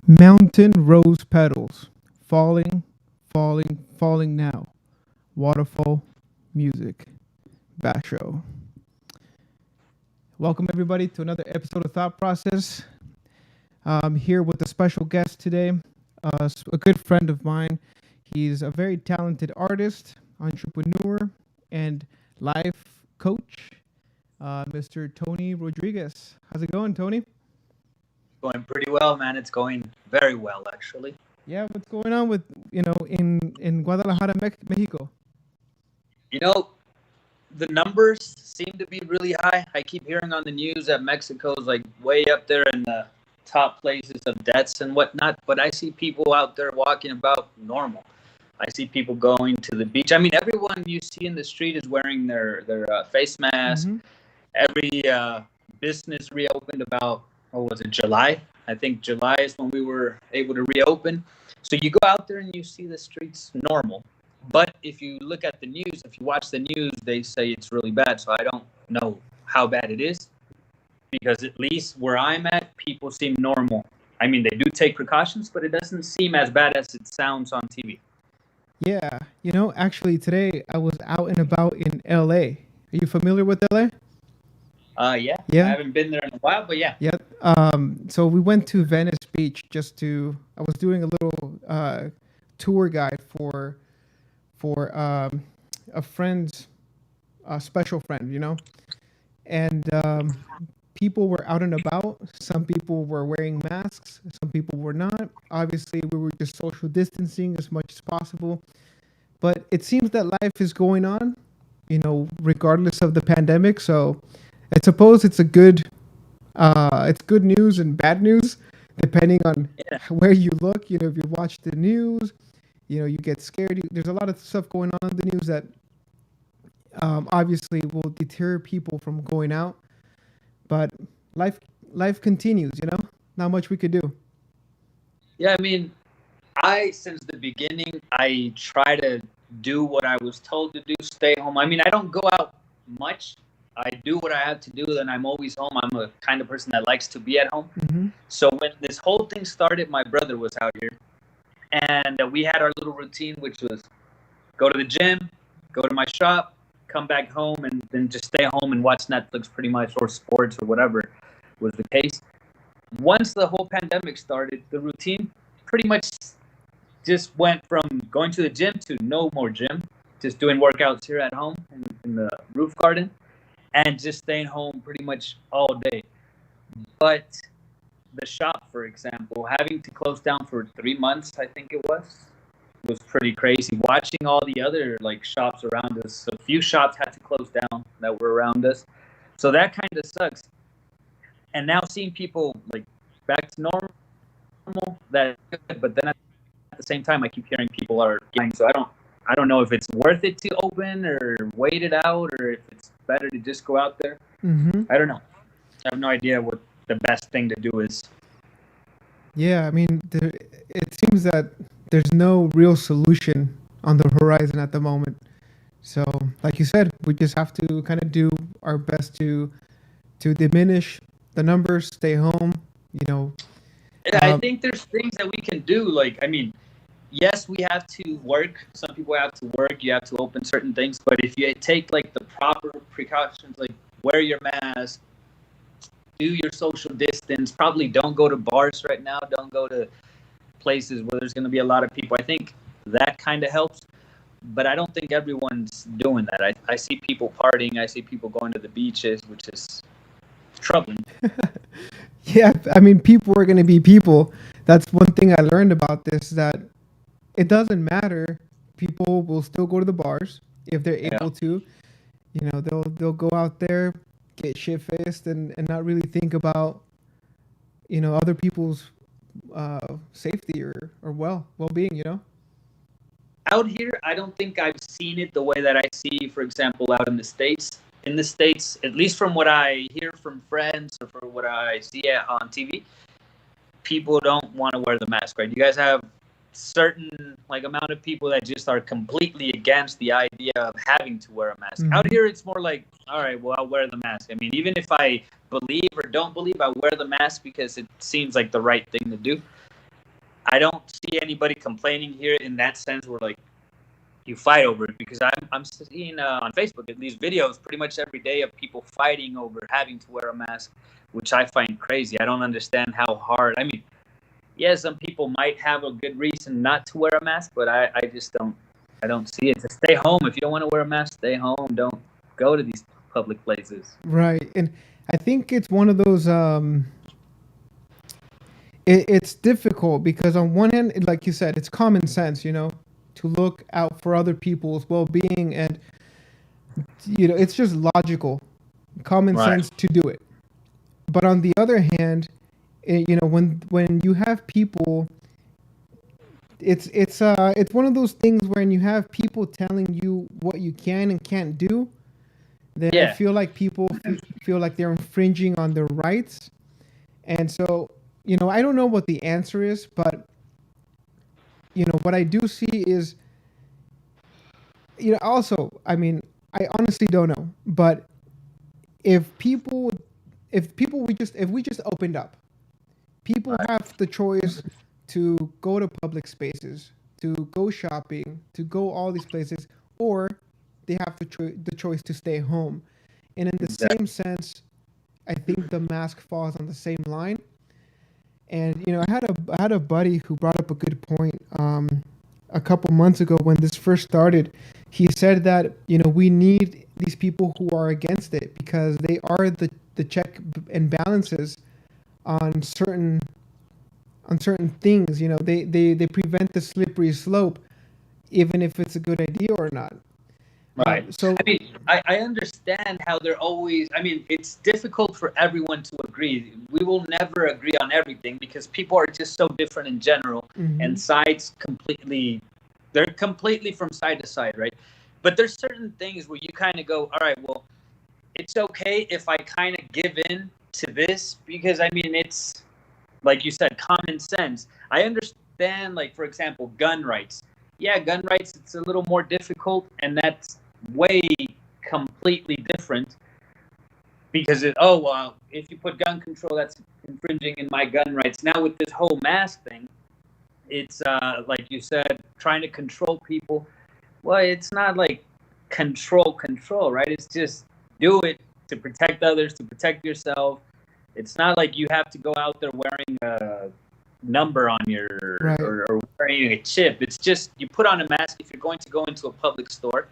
Mountain rose petals, falling, falling, falling now. Waterfall music. Basho. Welcome everybody to another episode of Thought Process. I'm here with a special guest today, a good friend of mine. He's a very talented artist, entrepreneur, and life coach, Mr. Tony Rodriguez. How's it going, Tony? Going pretty well, man. It's going very well, actually. Yeah, what's going on with in Guadalajara, Mexico? You know, the numbers seem to be really high. I keep hearing on the news that Mexico's like way up there in the top places of deaths and whatnot, but I see people out there walking about normal. I see people going to the beach. I mean, everyone you see in the street is wearing their face mask. Mm-hmm. Every business reopened about, what was it, July? I think July is when we were able to reopen. So you go out there and you see the streets normal. But if you look at the news, if you watch the news, they say it's really bad. So I don't know how bad it is, because at least where I'm at, people seem normal. I mean, they do take precautions, but it doesn't seem as bad as it sounds on TV. Yeah, actually today I was out and about in LA. Are you familiar with LA? Yeah. I Yeah. haven't been there in a while, but yeah. Yeah. So we went to Venice Beach I was doing a little tour guide for a friend's a special friend. And people were out and about. Some people were wearing masks, some people were not. Obviously, we were just social distancing as much as possible. But it seems that life is going on, regardless of the pandemic. So I suppose it's good news and bad news, depending on Yeah. where you look. If you watch the news, you get scared. There's a lot of stuff going on in the news that obviously will deter people from going out. But life continues. Not much we could do. Yeah, I mean, since the beginning, I try to do what I was told to do, stay home. I mean, I don't go out much. I do what I have to do, then I'm always home. I'm a kind of person that likes to be at home. Hmm. So when this whole thing started, my brother was out here, and we had our little routine, which was go to the gym, go to my shop, come back home, and then just stay home and watch Netflix pretty much, or sports, or whatever was the case. Once the whole pandemic started, the routine pretty much just went from going to the gym to no more gym, just doing workouts here at home in the roof garden, and just staying home pretty much all day. But the shop, for example, having to close down for 3 months, I think it was pretty crazy. Watching all the other like shops around us, a few shops had to close down that were around us, so that kind of sucks. And now seeing people like back to normal, that good. But then at the same time, I keep hearing people are dying, so I don't know if it's worth it to open or wait it out, or if it's better to just go out there. Hmm. I don't know. I have no idea what the best thing to do is. Yeah, I mean, it seems that there's no real solution on the horizon at the moment. So, like you said, we just have to kind of do our best to diminish the numbers, stay home. You know, Yeah, I um, think there's things that we can do. Like, I mean, yes, we have to work. Some people have to work. You have to open certain things. But if you take like the proper precautions, like wear your mask, do your social distance, probably don't go to bars right now. Don't go to places where there's going to be a lot of people. I think that kind of helps. But I don't think everyone's doing that. I see people partying. I see people going to the beaches, which is troubling. yeah, I mean, people are going to be people. That's one thing I learned about this, that it doesn't matter. People will still go to the bars if they're Yeah. able to. They'll go out there, get shit faced, and not really think about other people's safety or well being. Out here, I don't think I've seen it the way that I see, for example, out in the States. In the States, at least from what I hear from friends or from what I see on TV, people don't want to wear the mask, right? You guys have certain like amount of people that just are completely against the idea of having to wear a mask. Out Hmm. here, it's more like, all right, well, I'll wear the mask. I mean, even if I believe or don't believe, I wear the mask because it seems like the right thing to do. I don't see anybody complaining here in that sense where like you fight over it, because I'm seeing on Facebook at least videos pretty much every day of people fighting over having to wear a mask, which I find crazy. I don't understand how hard. I mean, yeah, some people might have a good reason not to wear a mask, but I just don't. I don't see it. To stay home. If you don't want to wear a mask, stay home. Don't go to these public places. Right. And I think it's one of those it's difficult because on one hand, like you said, it's common sense, to look out for other people's well-being, and it's just logical, common Right. sense to do it. But on the other hand, when you have people, it's one of those things when you have people telling you what you can and can't do, then I Yeah. feel like people feel like they're infringing on their rights. And so, I don't know what the answer is, but what I do see is, also, I mean, I honestly don't know, but if people if we just opened up, people Right. have the choice to go to public spaces, to go shopping, to go all these places, or they have the choice to stay home. And in the Exactly. same sense, I think the mask falls on the same line. And I had a buddy who brought up a good point a couple months ago when this first started. He said that we need these people who are against it because they are the check and balances on certain things. They prevent the slippery slope, even if it's a good idea or not. Right. So I mean, I understand how they're always. I mean, it's difficult for everyone to agree. We will never agree on everything because people are just so different in general, and mhm, sides completely. They're completely from side to side, right? But there's certain things where you kind of go, all right, well, it's okay if I kind of give in to this because I mean, it's like you said, common sense. I understand, like, for example, gun rights. Yeah, gun rights, it's a little more difficult, and that's way completely different because oh, well, if you put gun control, that's infringing in my gun rights. Now, with this whole mask thing, it's like you said, trying to control people. Well, it's not like control, right? It's just do it to protect others, to protect yourself. It's not like you have to go out there wearing a number on your right, or wearing a chip. It's just you put on a mask if you're going to go into a public store.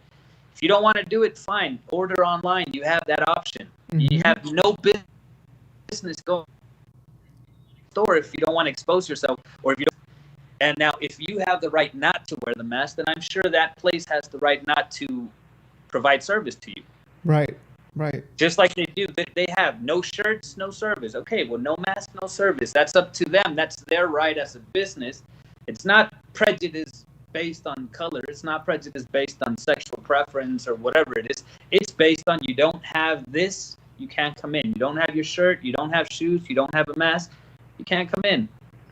If you don't want to do it, fine. Order online. You have that option. You hmm have no business going to the store if you don't want to expose yourself or if you don't. And now, if you have the right not to wear the mask, then I'm sure that place has the right not to provide service to you. right, right, Just like they do, they have no shirts, no service. Okay, well, no mask, no service. That's up to them. That's their right as a business. It's not prejudice based on color. It's not prejudice based on sexual preference or whatever it is. It's based on you don't have this, you can't come in. You don't have your shirt, you don't have shoes, you don't have a mask, you can't come in.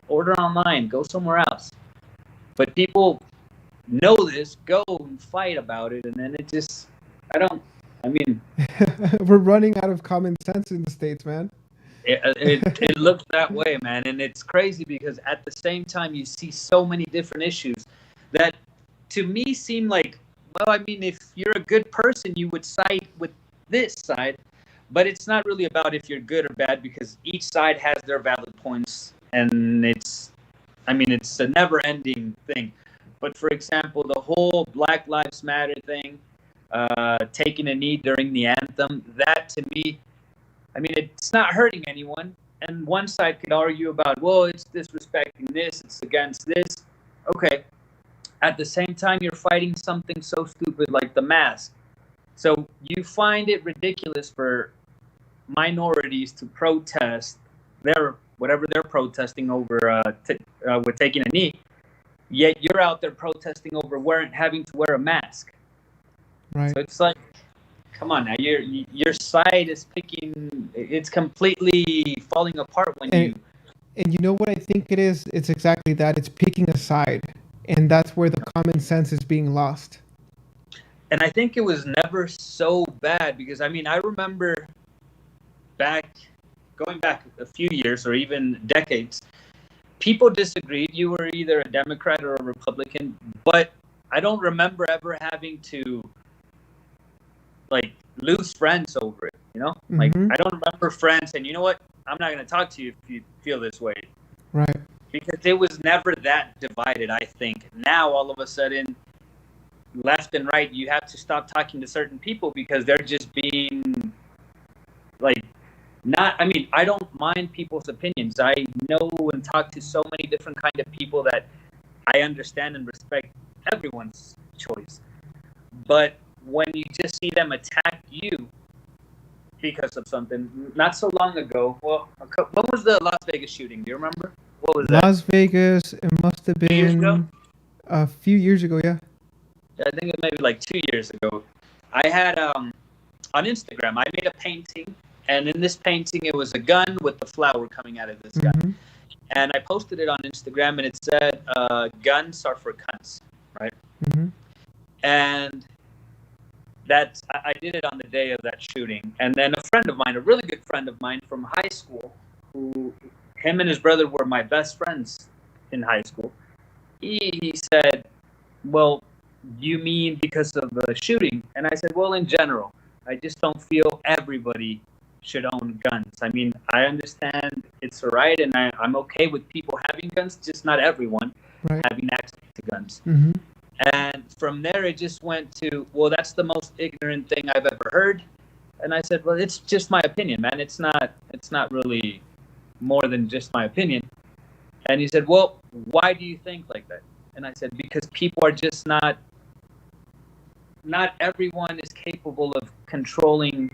Order online, go somewhere else. But people know this, go and fight about it, and then it just, I don't, I mean, we're running out of common sense in the States, man. it looks that way, man, and it's crazy because at the same time you see so many different issues that to me seem like, well, I mean, if you're a good person, you would side with this side, but it's not really about if you're good or bad because each side has their valid points, and I mean, it's a never-ending thing. But for example, the whole Black Lives Matter thing, taking a knee during the anthem, that to me, I mean, it's not hurting anyone. And one side could argue about, well, it's disrespecting this, it's against this. Okay. At the same time, you're fighting something so stupid like the mask. So you find it ridiculous for minorities to protest their whatever they're protesting over with taking a knee. Yet you're out there protesting over having to wear a mask. Right. So it's like, come on now, your side is picking. It's completely falling apart when And you. and you know what I think it is? It's exactly that. It's picking a side, and that's where the common sense is being lost. And I think it was never so bad because I mean I remember going back a few years or even decades, people disagreed. You were either a Democrat or a Republican, but I don't remember ever having to like lose friends over it. You know, like Mm-hmm. I don't remember friends saying, you know what, I'm not going to talk to you if you feel this way, Right. because it was never that divided. I think now all of a sudden, left and right, you have to stop talking to certain people because they're just being like not. I mean, I don't mind people's opinions. I know and talk to so many different kind of people that I understand and respect everyone's choice. But when you just see them attack you because of something, not so long ago, well, when was the Las Vegas shooting? Do you remember? What was that? Las Vegas, it must have 2 years ago? been a few years ago, yeah. I think it maybe like 2 years ago. I had on Instagram, I made a painting, and in this painting, it was a gun with the flower coming out of this gun. Mm-hmm. And I posted it on Instagram, and it said, "Guns are for cunts," right? Mm-hmm. And I did it on the day of that shooting. And then a friend of mine, a really good friend of mine from high school, who him and his brother were my best friends in high school. He said, "Well, you mean because of the shooting?" And I said, "Well, in general, I just don't feel everybody should own guns. I mean, I understand it's all right, and I'm okay with people having guns, just not everyone Right. having access to guns." Mm-hmm. And from there, it just went to, "Well, that's the most ignorant thing I've ever heard." And I said, "Well, it's just my opinion, man. It's not really more than just my opinion." And he said, "Well, why do you think like that?" And I said, "Because people are just not everyone is capable of controlling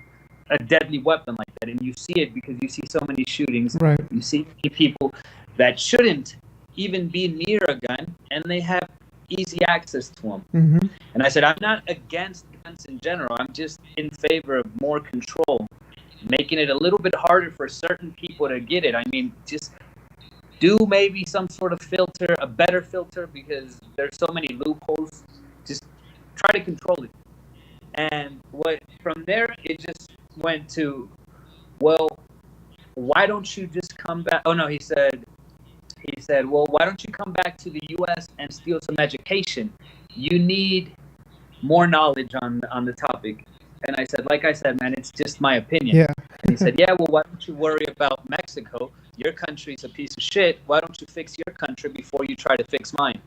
a deadly weapon like that. And you see it because you see so many shootings. Right. You see people that shouldn't even be near a gun, and they have easy access to them." Mm-hmm. And I said, "I'm not against guns in general. I'm just in favor of more control, making it a little bit harder for certain people to get it. I mean, just do maybe some sort of filter, a better filter, because there's so many loopholes. Just try to control it." And from there, it just went to, "Well, why don't you just come back?" Oh no, he said, "Well, why don't you come back to the U.S. and steal some education? You need more knowledge on the topic." And I said, "Like I said, man, it's just my opinion." Yeah. And he said, "Yeah, well, why don't you worry about Mexico? Your country's a piece of shit. Why don't you fix your country before you try to fix mine?"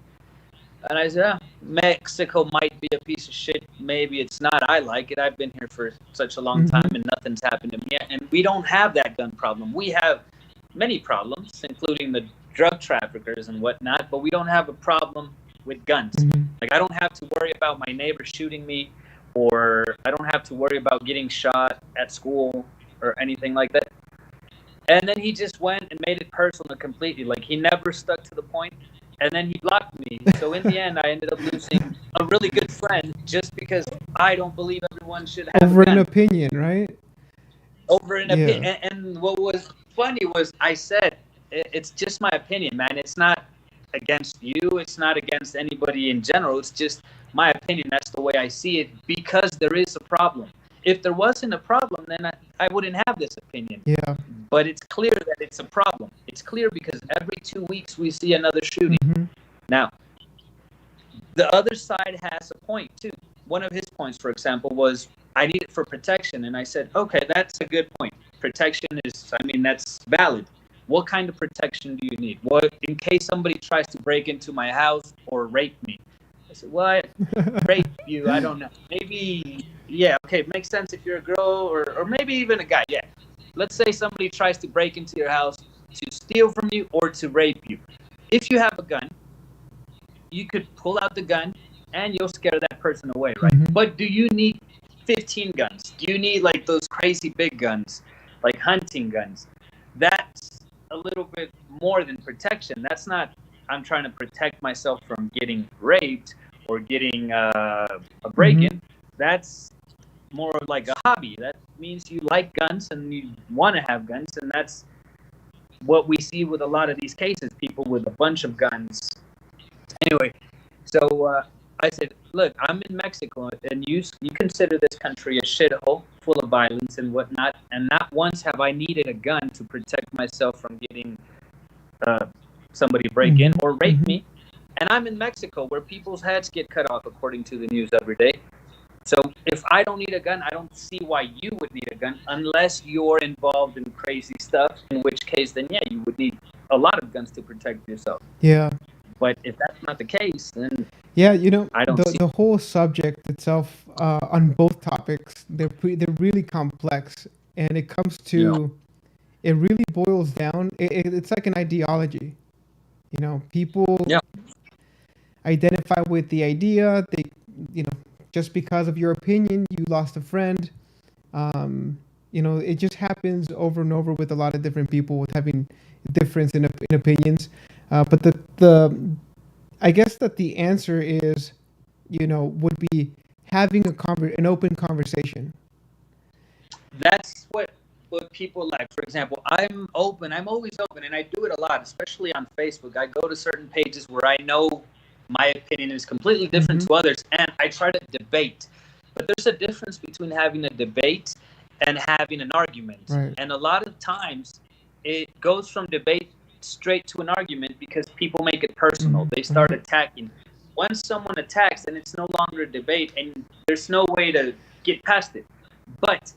And I said, "Mexico might be a piece of shit. Maybe it's not. I like it. I've been here for such a long time, and nothing's happened to me yet. And we don't have that gun problem. We have many problems, including the drug traffickers and whatnot, but we don't have a problem with guns. Mm-hmm. Like, I don't have to worry about my neighbor shooting me, or I don't have to worry about getting shot at school or anything like that." And then he just went and made it personal completely. Like, he never stuck to the point. And then he blocked me. So in the end, I ended up losing a really good friend just because I don't believe everyone should have Over a gun. an opinion, right? Over an Yeah. opinion. And what was funny was I said, "It's just my opinion, man. It's not against you. It's not against anybody in general. It's just my opinion. That's the way I see it, because there is a problem. If there wasn't a problem, then I wouldn't have this opinion. Yeah. But it's clear that it's a problem. It's clear because every 2 weeks we see another shooting." Mm-hmm. Now, the other side has a point too. One of his points, for example, was, "I need it for protection." And I said, "Okay, that's a good point. Protection is, I mean, that's valid. What kind of protection do you need? What, in case somebody tries to break into my house or rape me?" I said, "What? Rape you? I don't know. Maybe, yeah, okay, it makes sense if you're a girl, or maybe even a guy. Yeah. Let's say somebody tries to break into your house to steal from you or to rape you. If you have a gun, you could pull out the gun and you'll scare that person away, right? Mhm. But do you need 15 guns? Do you need like those crazy big guns, like hunting guns? That's a little bit more than protection. That's not, I'm trying to protect myself from getting raped or getting a break-in. That's more like a hobby. That means you like guns and you want to have guns, and that's what we see with a lot of these cases, people with a bunch of guns. Anyway, so I said, "Look, I'm in Mexico, and you consider this country a shithole full of violence and whatnot, and not once have I needed a gun to protect myself from getting somebody break in or rape Mhm. me. And I'm in Mexico where people's heads get cut off according to the news every day. So if I don't need a gun, I don't see why you would need a gun unless you're involved in crazy stuff, in which case then yeah, you would need a lot of guns to protect yourself. Yeah. But if that's not the case, then Yeah, I don't see. the whole subject itself on both topics, they're really complex, and it comes Yeah. to it really boils down. It's like an ideology. People Yeah. identify with the idea. You know, just because of your opinion, you lost a friend. Um, it just happens over and over with a lot of different people with having difference in opinions. But the I guess that the answer is, would be having an open conversation. That's what people like. For example, I'm open. I'm always open, and I do it a lot, especially on Facebook. I go to certain pages where I know my opinion is completely different Hmm. to others, and I try to debate. But there's a difference between having a debate and having an argument. Right. And a lot of times, it goes from debate straight to an argument because people make it personal. Hmm. They start Hmm. attacking. Once someone attacks, then it's no longer a debate, and there's no way to get past it. But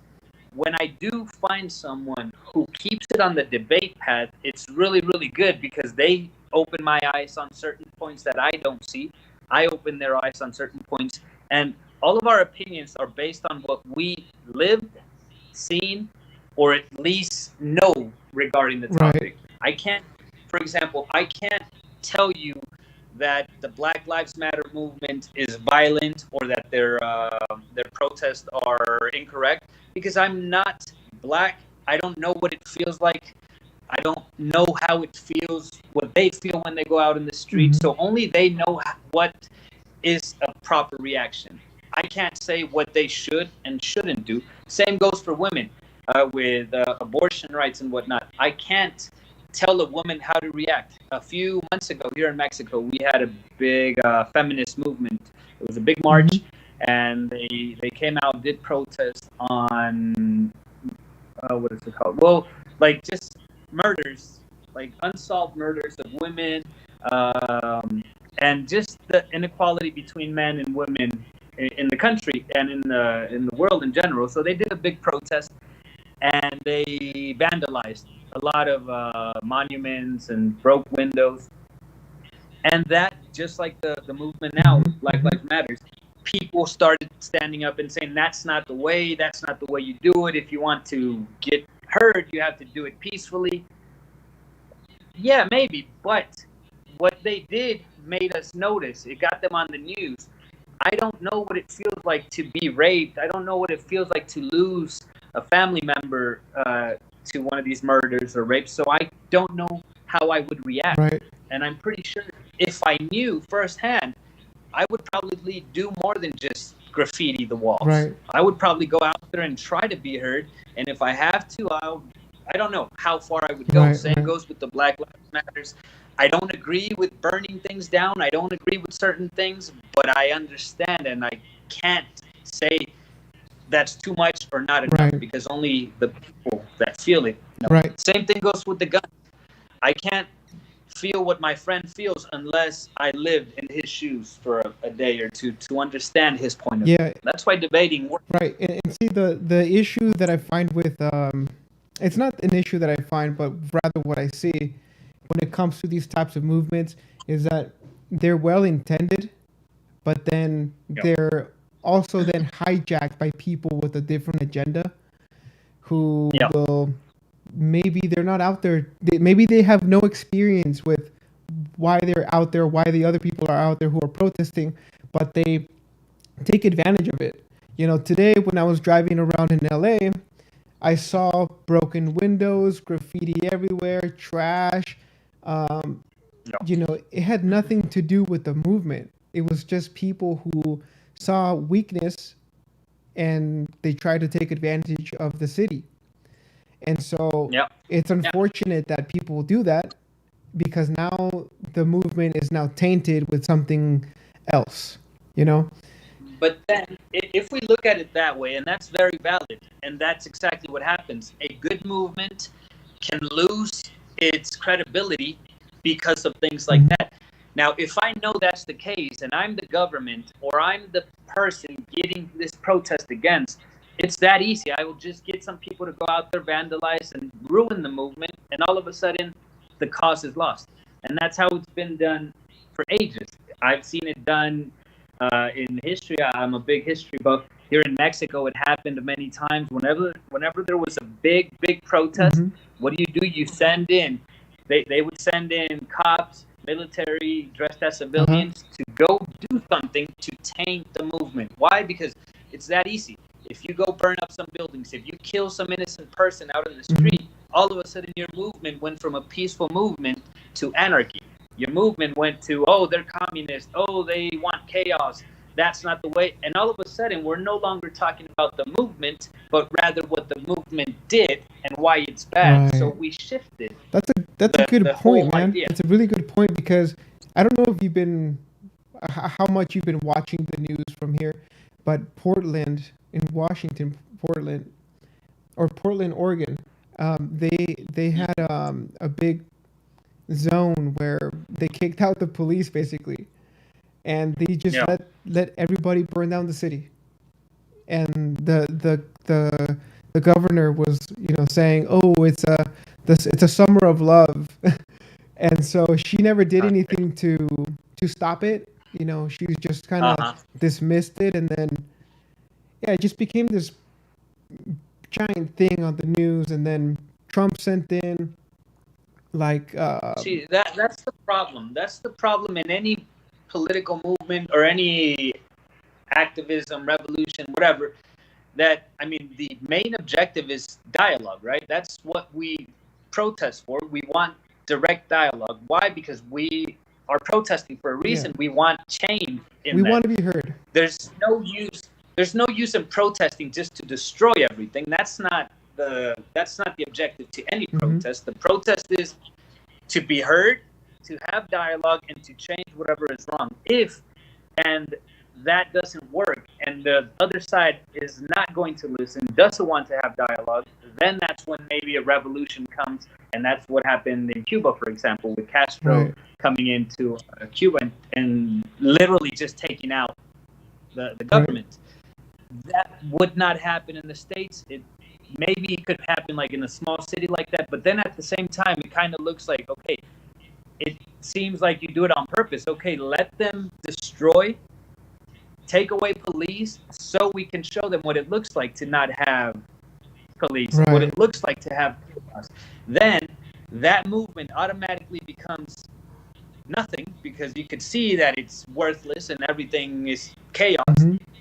when I do find someone who keeps it on the debate path, it's really, really good because they open my eyes on certain points that I don't see. I open their eyes on certain points. And all of our opinions are based on what we lived, seen, or at least know regarding the Right. topic. I can't, for example, I can't tell you that the Black Lives Matter movement is violent or that their protests are incorrect because I'm not black. I don't know what it feels like. I don't know how it feels, what they feel when they go out in the street. Hmm. So only they know what is a proper reaction. I can't say what they should and shouldn't do. Same goes for women with abortion rights and whatnot. I can't tell a woman how to react. A few months ago here in Mexico, we had a big feminist movement. It was a big Hmm. march, and they came out, did protest on what is it called? Well, like just murders, like unsolved murders of women, um, and just the inequality between men and women in the country and in the world in general. So they did a big protest, and they vandalized a lot of monuments and broke windows. And that, just like the movement now, Hmm. Black Hmm. Lives Matters, people started standing up and saying, that's not the way, that's not the way you do it. If you want to get heard, you have to do it peacefully. Yeah, maybe, but what they did made us notice. It got them on the news. I don't know what it feels like to be raped. I don't know what it feels like to lose a family member to one of these murders or rapes. So I don't know how I would react. Right. And I'm pretty sure if I knew firsthand, I would probably do more than just graffiti the walls. Right. I would probably go out there and try to be heard. And if I have to, I don't know how far I would go. Right. Same Right. goes with the Black Lives Matters. I don't agree with burning things down. I don't agree with certain things, but I understand and I can't say that's too much or not enough Right. because only the people that feel it know. Right. Same thing goes with the gun. I can't feel what my friend feels unless I lived in his shoes for a day or two to understand his point of view. Yeah. That's why debating works. Right. And see, the issue that I find with it's not an issue that I find, but rather what I see when it comes to these types of movements is that they're well intended, but then Yep. they're also then hijacked by people with a different agenda who Yep. will maybe they're not out there. Maybe they have no experience with why they're out there, why the other people are out there who are protesting, but they take advantage of it. Today when I was driving around in LA, I saw broken windows, graffiti everywhere, trash. Um, it had nothing to do with the movement. It was just people who saw weakness and they tried to take advantage of the city. And so Yep. it's unfortunate that people do that because now the movement is now tainted with something else, you know? But then, if we look at it that way, and that's very valid, and that's exactly what happens, a good movement can lose its credibility because of things like that. Now, if I know that's the case and I'm the government or I'm the person getting this protest against, it's that easy. I will just get some people to go out there, vandalize, and ruin the movement, and all of a sudden, the cause is lost. And that's how it's been done for ages. I've seen it done in history. I'm a big history buff. Here in Mexico, it happened many times. Whenever there was a big protest, what do? You send in. They would send in cops, military dressed as civilians to go do something to taint the movement. Why? Because it's that easy. If you go burn up some buildings, if you kill some innocent person out in the street, all of a sudden your movement went from a peaceful movement to anarchy. Your movement went to, oh, they're communists. Oh, they want chaos. That's not the way. And all of a sudden, we're no longer talking about the movement, but rather what the movement did and why it's bad. Right. So we shifted. That's a good point, man. Idea. It's a really good point because I don't know if you've been how much you've been watching the news from here, but Portland in Washington, Portland, Oregon, they had a big zone where they kicked out the police basically, and they just let everybody burn down the city. And the governor was saying, oh, it's a summer of love, and so she never did anything to stop it. She was just kind of dismissed it, and then it just became this giant thing on the news. And then Trump sent in see, that's the problem. That's the problem in any political movement or any activism, revolution, whatever. The main objective is dialogue, right? That's what we protest for. We want direct dialogue. Why? Because we are protesting for a reason. We want change. We want to be heard. There's no use in protesting just to destroy everything. That's not the objective to any protest. The protest is to be heard, to have dialogue, and to change whatever is wrong. And that doesn't work, and the other side is not going to listen, doesn't want to have dialogue, then that's when maybe a revolution comes. And that's what happened in Cuba, for example, with Castro coming into Cuba and literally just taking out the government. That would not happen in the States. Maybe it could happen like in a small city like that, but then at the same time, it kind of looks like, okay, it seems like you do it on purpose. Okay, let them destroy, take away police, so we can show them what it looks like to not have police, what it looks like to have chaos. Then that movement automatically becomes nothing, because you could see that it's worthless and everything is chaos.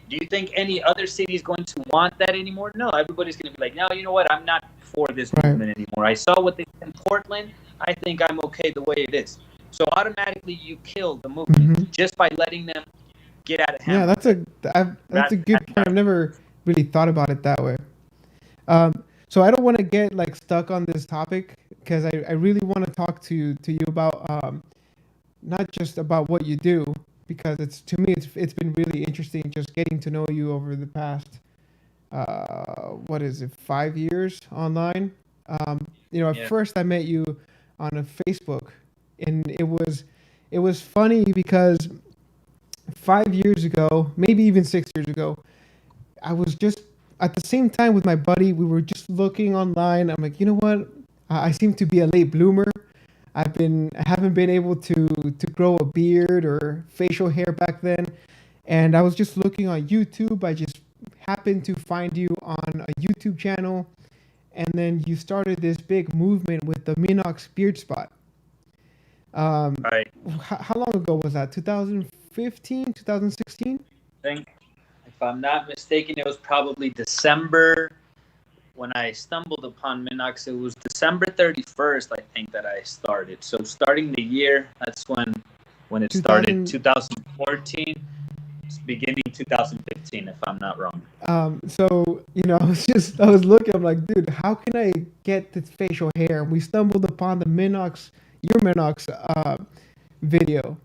Do you think any other city is going to want that anymore? No, everybody's going to be like, no, you know what? I'm not for this movement anymore. I saw what they did in Portland. I think I'm okay the way it is. So automatically you kill the movement just by letting them get out of hand. Yeah, that's a good point. I've never really thought about it that way. So I don't want to get stuck on this topic, because I really want to talk to you about not just about what you do, because it's been really interesting just getting to know you over the past 5 years online. At first I met you on a Facebook, and it was funny because 5 years ago, maybe even 6 years ago, I was just at the same time with my buddy. We were just looking online. I'm like, you know what? I seem to be a late bloomer. I haven't been able to grow a beard or facial hair back then, and I was just looking on YouTube. I just happened to find you on a YouTube channel, and then you started this big movement with the Minox beard spot. Right. How long ago was that? 2015, 2016? I think, if I'm not mistaken, it was probably December when I stumbled upon Minox. It was December 31st, I think, that I started. So starting the year, that's when it started. 2014, beginning 2015, if I'm not wrong. So I was looking. I'm like, dude, how can I get this facial hair? And we stumbled upon the your Minox video,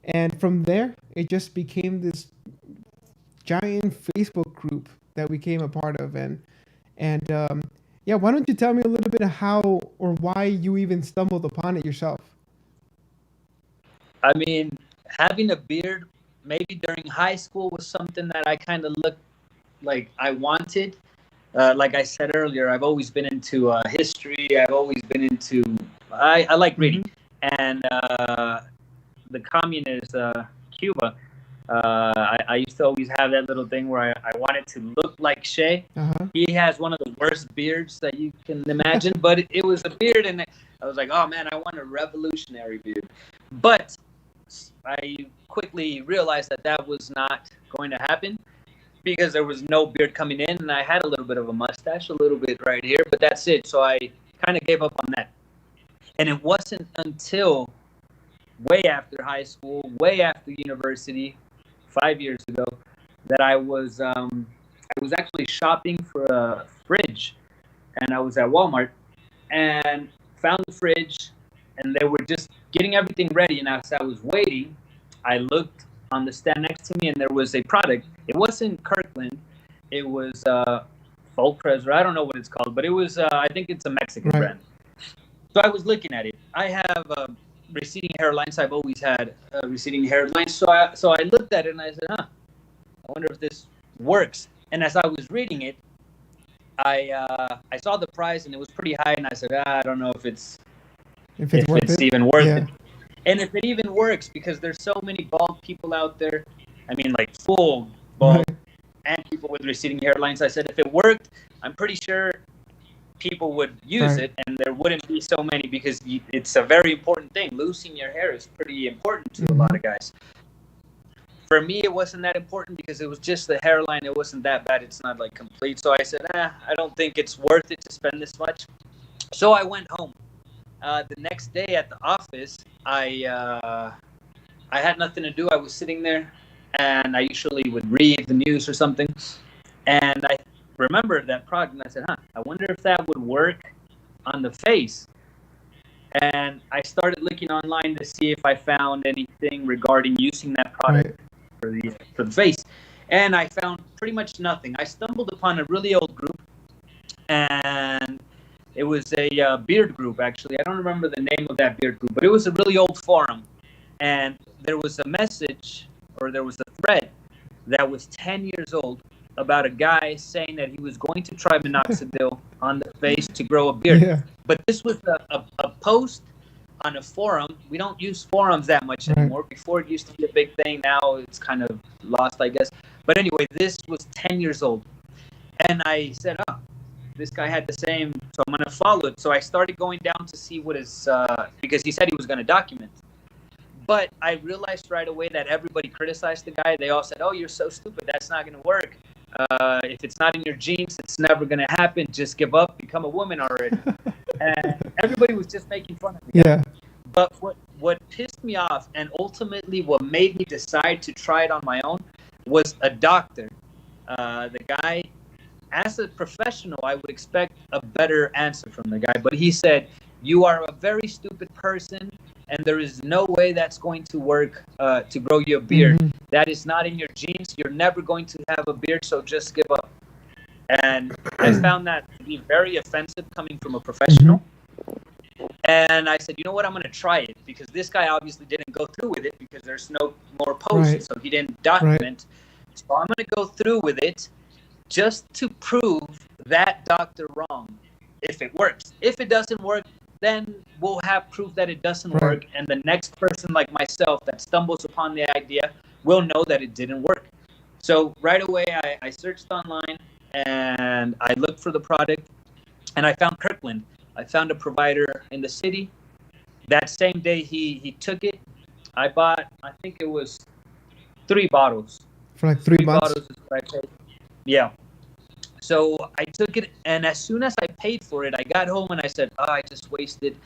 and from there, it just became this giant Facebook group that we came a part of. And why don't you tell me a little bit of how or why you even stumbled upon it yourself? I mean, having a beard maybe during high school was something that I kind of looked like I wanted. Like I said earlier, I've always been into history. I've always been into. I like reading, Hmm. and the communist Cuba. I used to always have that little thing where I wanted to look like Shay. Uh-huh. He has one of the worst beards that you can imagine, but it was a beard, and I was like, oh man, I want a revolutionary beard. But I quickly realized that that was not going to happen because there was no beard coming in, and I had a little bit of a mustache, a little bit right here, but that's it. So I kind of gave up on that. And it wasn't until way after high school, way after university, 5 years ago, that I was actually shopping for a fridge, and I was at Walmart and found the fridge, and they were just getting everything ready. And as I was waiting, I looked on the stand next to me, and there was a product. It wasn't Kirkland. It was Folcres, or I don't know what it's called, but it was I think it's a Mexican Right. brand. So I was looking at it. I have receding hairlines. I've always had receding hairlines. So I looked at it and I said, huh, I wonder if this works. And as I was reading it, I saw the price and it was pretty high, and I said, I don't know if If it's worth it. even worth Yeah. it, and if it even works, because there's so many bald people out there. I mean, like full bald Right. and people with receding hairlines. I said, if it worked, I'm pretty sure people would use Right. it, and there wouldn't be so many, because it's a very important thing. Losing your hair is pretty important to a lot Hmm. of guys. For me, it wasn't that important because it was just the hairline. It wasn't that bad. It's not like complete. So I said, I don't think it's worth it to spend this much. So I went home. The next day at the office, I had nothing to do. I was sitting there, and I usually would read the news or something. And I remembered that product, and I said, I wonder if that would work on the face. And I started looking online to see if I found anything regarding using that product Right. for the face. And I found pretty much nothing. I stumbled upon a really old group, and it was a beard group, actually. I don't remember the name of that beard group, but it was a really old forum. And there was a message, or there was a thread that was 10 years old, about a guy saying that he was going to try minoxidil on the face to grow a beard. Yeah. But this was a post on a forum. We don't use forums that much Right. anymore. Before, it used to be a big thing. Now it's kind of lost, I guess. But anyway, this was 10 years old. And I said, oh, this guy had the same, so I'm going to follow it. So I started going down to see what is, because he said he was going to document. But I realized right away that everybody criticized the guy. They all said, oh, you're so stupid. That's not going to work. If it's not in your genes, it's never going to happen. Just give up, become a woman already. And everybody was just making fun of me. Yeah. But what pissed me off, and ultimately what made me decide to try it on my own, was a doctor. The guy, as a professional, I would expect a better answer from the guy. But he said, you are a very stupid person, and there is no way that's going to work to grow you a beard. Hmm. That is not in your genes. You're never going to have a beard, so just give up. And I found that to be very offensive coming from a professional. And I said, you know what, I'm going to try it, because this guy obviously didn't go through with it because there's no more posts, Right. so he didn't document. So I'm going to go through with it just to prove that doctor wrong, if it works. If it doesn't work, then we'll have proof that it doesn't Right. work, and the next person like myself that stumbles upon the idea will know that it didn't work. So right away, I searched online, and I looked for the product, and I found Kirkland. I found a provider in the city. That same day, he took it. I bought, I think it was 3 bottles. For like 3 months. Bottles is what I paid. Yeah. So I took it, and as soon as I paid for it, I got home and I said, oh, I just wasted,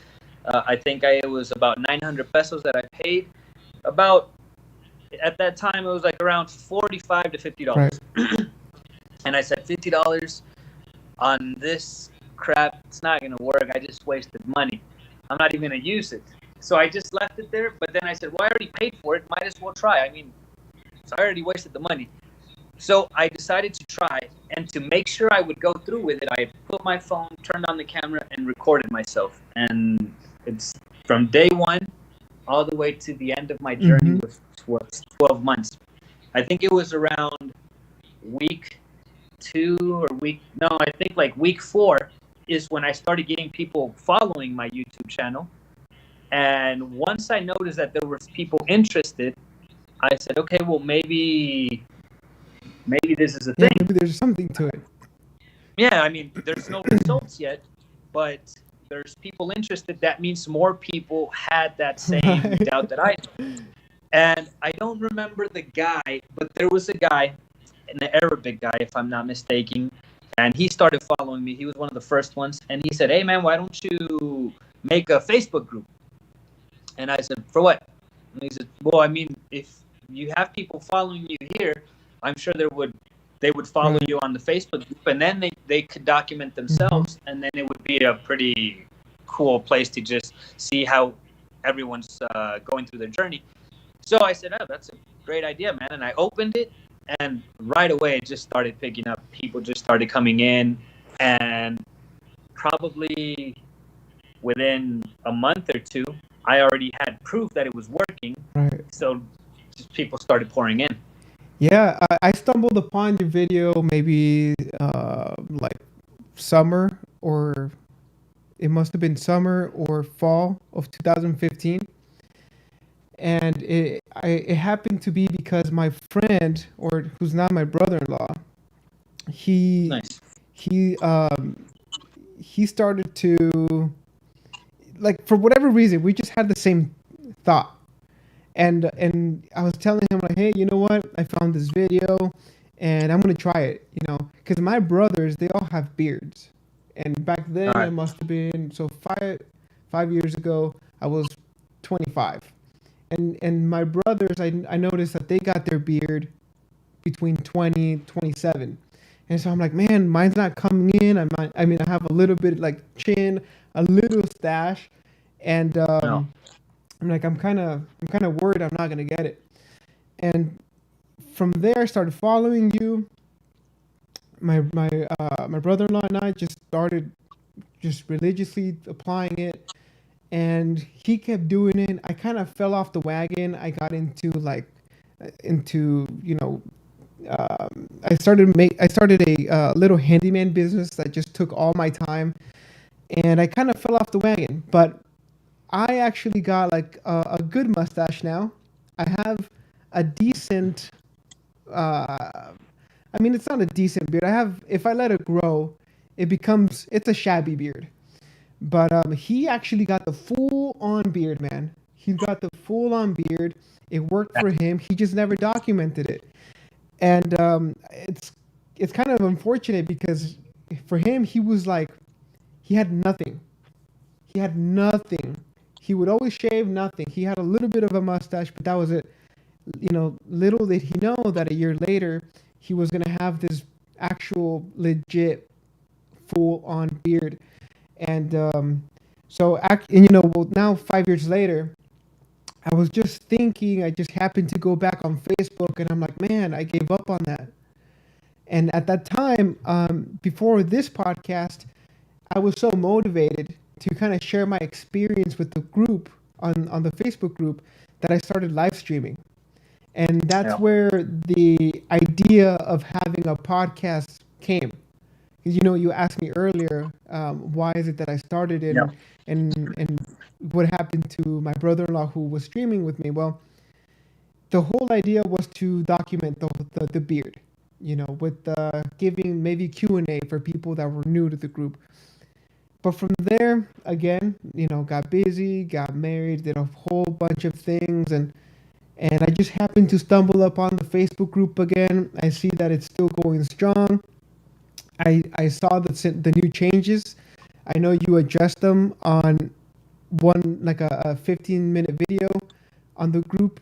I think it was about 900 pesos that I paid. About, at that time, it was like around $45 to $50. Right. And I said, $50 on this crap, it's not going to work. I just wasted money. I'm not even going to use it. So I just left it there. But then I said, well, I already paid for it. Might as well try. I mean, so I already wasted the money. So I decided to try. And to make sure I would go through with it, I put my phone, turned on the camera, and recorded myself. And it's from day one, all the way to the end of my journey Mm-hmm. was 12 months. I think it was around week two or week, no, I think like week four is when I started getting people following my YouTube channel. And once I noticed that there was people interested, I said, okay, well, maybe this is a Yeah, thing. maybe there's something to it. Yeah, I mean, there's no results yet, but there's people interested. That means more people had that same Right. doubt that I did. And I don't remember the guy, but there was a guy, an Arabic guy, if I'm not mistaken, and he started following me. He was one of the first ones, and he said, "Hey, man, why don't you make a Facebook group?" And I said, "For what?" And he said, "Well, I mean, if you have people following you here, I'm sure they would follow Right. you on the Facebook group, and then they could document Mm-hmm. themselves, and then it would be a pretty cool place to just see how everyone's going through their journey." So I said, "Oh, that's a great idea, man." And I opened it, and right away it just started picking up. People just started coming in, and probably within a month or two, I already had proof that it was working. Right. So just people started pouring in. Yeah, I stumbled upon your video maybe like summer, or it must have been summer or fall of 2015. And it happened to be because my friend, or who's now my brother-in-law, he Nice. he um he started to, like, for whatever reason, we just had the same thought. And I was telling him, like, hey, you know what, I found this video and I'm gonna try it, because my brothers, they all have beards. And back All then right. it must have been, so 5 years ago I was 25. And my brothers, I noticed that they got their beard between 20 27. And so I'm like, man, mine's not coming in. I mean, I have a little bit like chin, a little stash. And No. I'm like, I'm kind of worried I'm not gonna get it. And from there, I started following you. My brother-in-law and I just started just religiously applying it, and he kept doing it. I kind of fell off the wagon. I got into like into I started a little handyman business that just took all my time, and I kind of fell off the wagon. But I actually got like a good mustache now. I have a decent. I mean, it's not a decent beard. I have, if I let it grow, it's a shabby beard. But he actually got the full on beard, man. He got the full on beard. It worked for him. He just never documented it. And it's kind of unfortunate because for him, he was like, he had nothing. He had nothing. He would always shave nothing. He had a little bit of a mustache, but that was it. Little did he know that a year later he was gonna have this actual legit full on beard. And well, now 5 years later, I was just thinking. I just happened to go back on Facebook, and I'm like, man, I gave up on that. And at that time, before this podcast, I was so motivated to kind of share my experience with the group on the Facebook group that I started live streaming. And that's Yeah. where the idea of having a podcast came. Because you asked me earlier, why is it that I started, Yeah. and what happened to my brother-in-law who was streaming with me. Well, the whole idea was to document the beard, with giving maybe Q&A for people that were new to the group. But from there, again, got busy, got married, did a whole bunch of things, and I just happened to stumble upon the Facebook group again. I see that it's still going strong. I saw the new changes. I know you addressed them on one, like a 15-minute video on the group.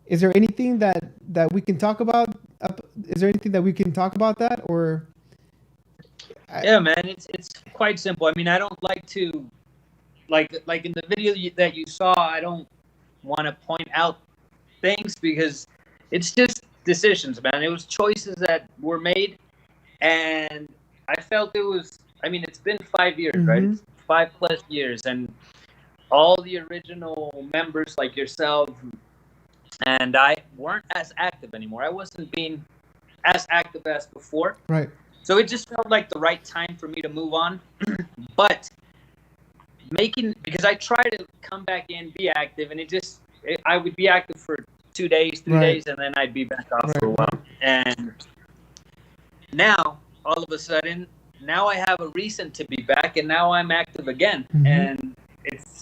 Is there anything that we can talk about? Is there anything that we can talk about that, or? Yeah, man, it's quite simple. I mean, I don't like to like in the video that you saw. I don't want to point out things because it's just decisions, man. It was choices that were made, and I felt it was. I mean, it's been 5 years, right? Mm-hmm. It's 5+ years, and all the original members like yourself and I weren't as active anymore. I wasn't being as active as before. Right. So it just felt like the right time for me to move on. But because I try to come back in, be active, and I would be active for 2 days, 3 Right. days, and then I'd be back off Right, for a while. right. And now, all of a sudden, now I have a reason to be back, and now I'm active again. Mhm. And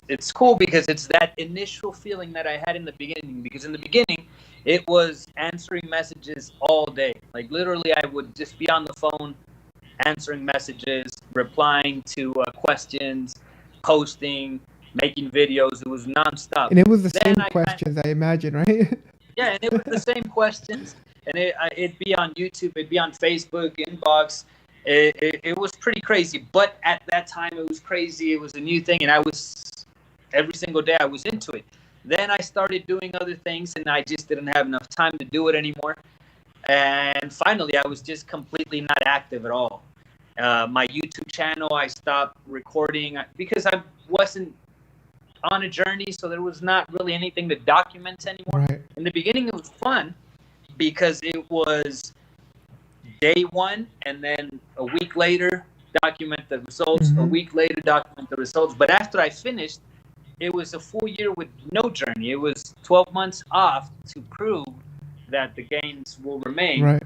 it's cool because it's that initial feeling that I had in the beginning. Because in the beginning, it was answering messages all day. Like literally, I would just be on the phone, answering messages, replying to questions, posting, making videos. It was nonstop. And it was the Then same questions, I imagine, right? yeah, and it was the same questions, and it'd be on YouTube, it'd be on Facebook, inbox. It was pretty crazy, but at that time it was crazy. It was a new thing, and every single day I was into it. Then I started doing other things, and I just didn't have enough time to do it anymore. And finally, I was just completely not active at all. My YouTube channel, I stopped recording because I wasn't on a journey, so there was not really anything to document anymore. Right. In the beginning, it was fun because it was day one, and then a week later, document the results. A Mhm. week later, document the results. But after I finished, it was a full year with no journey. It was 12 months off to prove that the gains will remain. Right.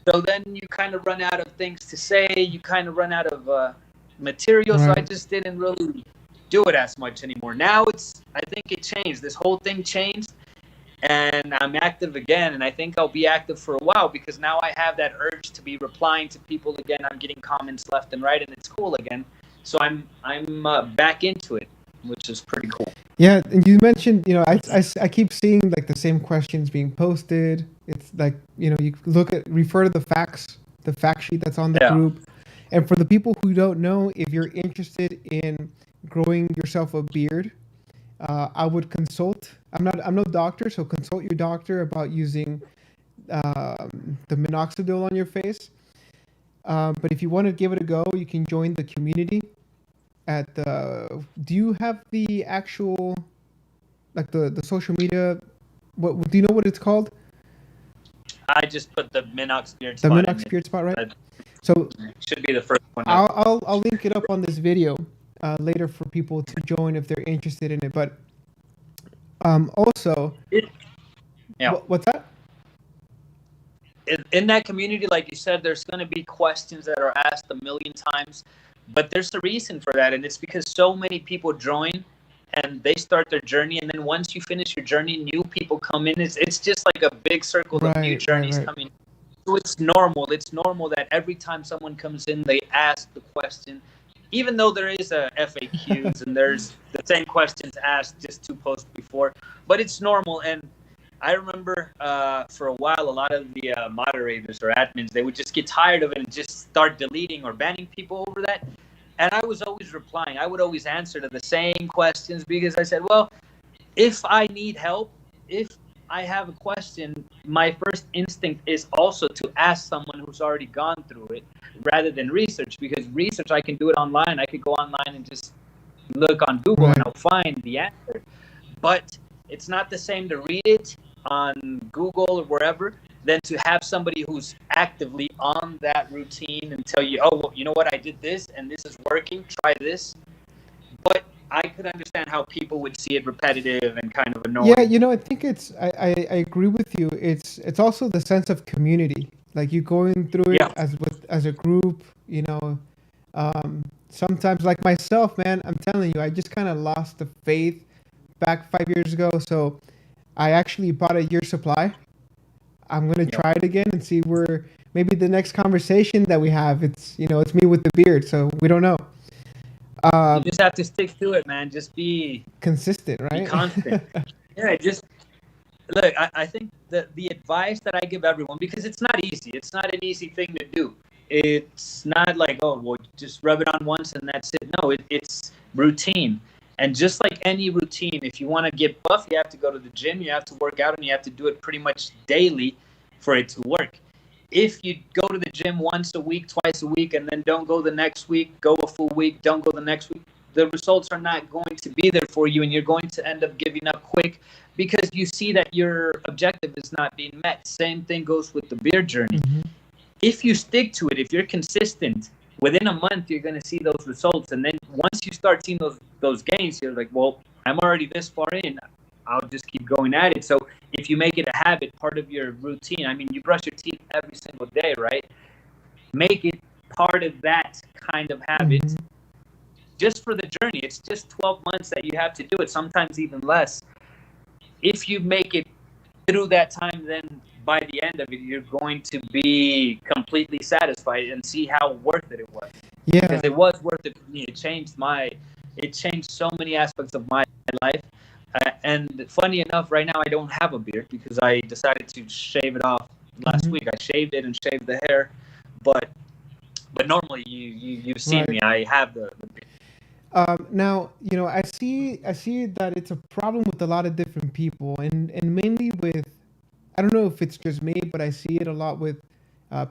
So then you kind of run out of things to say. You kind of run out of material. So I Right. just didn't really do it as much anymore. Now I think it changed. This whole thing changed, and I'm active again. And I think I'll be active for a while because now I have that urge to be replying to people again. I'm getting comments left and right, and it's cool again. So I'm back into it, which is pretty cool. Yeah, and you mentioned, I keep seeing like the same questions being posted. It's like, you refer to the fact sheet that's on the Yeah. group. And for the people who don't know, if you're interested in growing yourself a beard, I would consult. I'm no doctor, so consult your doctor about using the minoxidil on your face. But if you want to give it a go, you can join the community at the. Do you have the actual, like the social media? What do you know what it's called? I just put the Minox beard The spot Minox in it. Spirit Spot, right? That So should be the first one up. I'll link it up on this video later for people to join if they're interested in it. But also, Yeah. what's that? In that community, like you said, there's going to be questions that are asked a million times, but there's a reason for that, and it's because so many people join and they start their journey, and then once you finish your journey, new people come in. It's just like a big circle of new journeys coming. So it's normal. It's normal that every time someone comes in, they ask the question, even though there is a FAQs and there's the same questions asked just 2 posts before, but it's normal. And I remember for a while, a lot of the moderators or admins, they would just get tired of it and just start deleting or banning people over that. And I was always replying. I would always answer to the same questions because I said, well, if I need help, if I have a question, my first instinct is also to ask someone who's already gone through it rather than research, because research, I can do it online. I could go online and just look on Google and I'll find the answer. But it's not the same to read it on Google or wherever than to have somebody who's actively on that routine and tell you, oh, well, you know what, I did this and this is working, try this. But I could understand how people would see it repetitive and kind of annoying. Yeah, I think I agree with you. It's also the sense of community, like you going through it as a group. Sometimes, like myself, man, I'm telling you, I just kind of lost the faith back 5 years ago. So I actually bought a year supply. I'm gonna try it again and see where maybe the next conversation that we have, it's me with the beard. So we don't know. You just have to stick to it, man. Just be consistent, right? Be constant. Yeah, just look. I think the advice that I give everyone, because it's not easy. It's not an easy thing to do. It's not like, oh, well, just rub it on once and that's it. No, it's routine. And just like any routine, if you want to get buff, you have to go to the gym, you have to work out, and you have to do it pretty much daily for it to work. If you go to the gym once a week, twice a week, and then don't go the next week, go a full week, don't go the next week, the results are not going to be there for you, and you're going to end up giving up quick because you see that your objective is not being met. Same thing goes with the beer journey. Mm-hmm. If you stick to it, if you're consistent, within a month you're going to see those results. And then once you start seeing those gains, you're like, well, I'm already this far in, I'll just keep going at it. So if you make it a habit, part of your routine, I mean, you brush your teeth every single day, right? Make it part of that kind of habit. Mm-hmm. Just for the journey. It's just 12 months that you have to do it, sometimes even less. If you make it through that time, then by the end of it, you're going to be completely satisfied and see how worth it was. Yeah. Because it was worth it for me. It changed so many aspects of my life. And funny enough, right now I don't have a beard because I decided to shave it off last week. I shaved it and shaved the hair, but normally you've seen me. I have the beard. Now, I see that it's a problem with a lot of different people, and mainly with, I don't know if it's just me, but I see it a lot with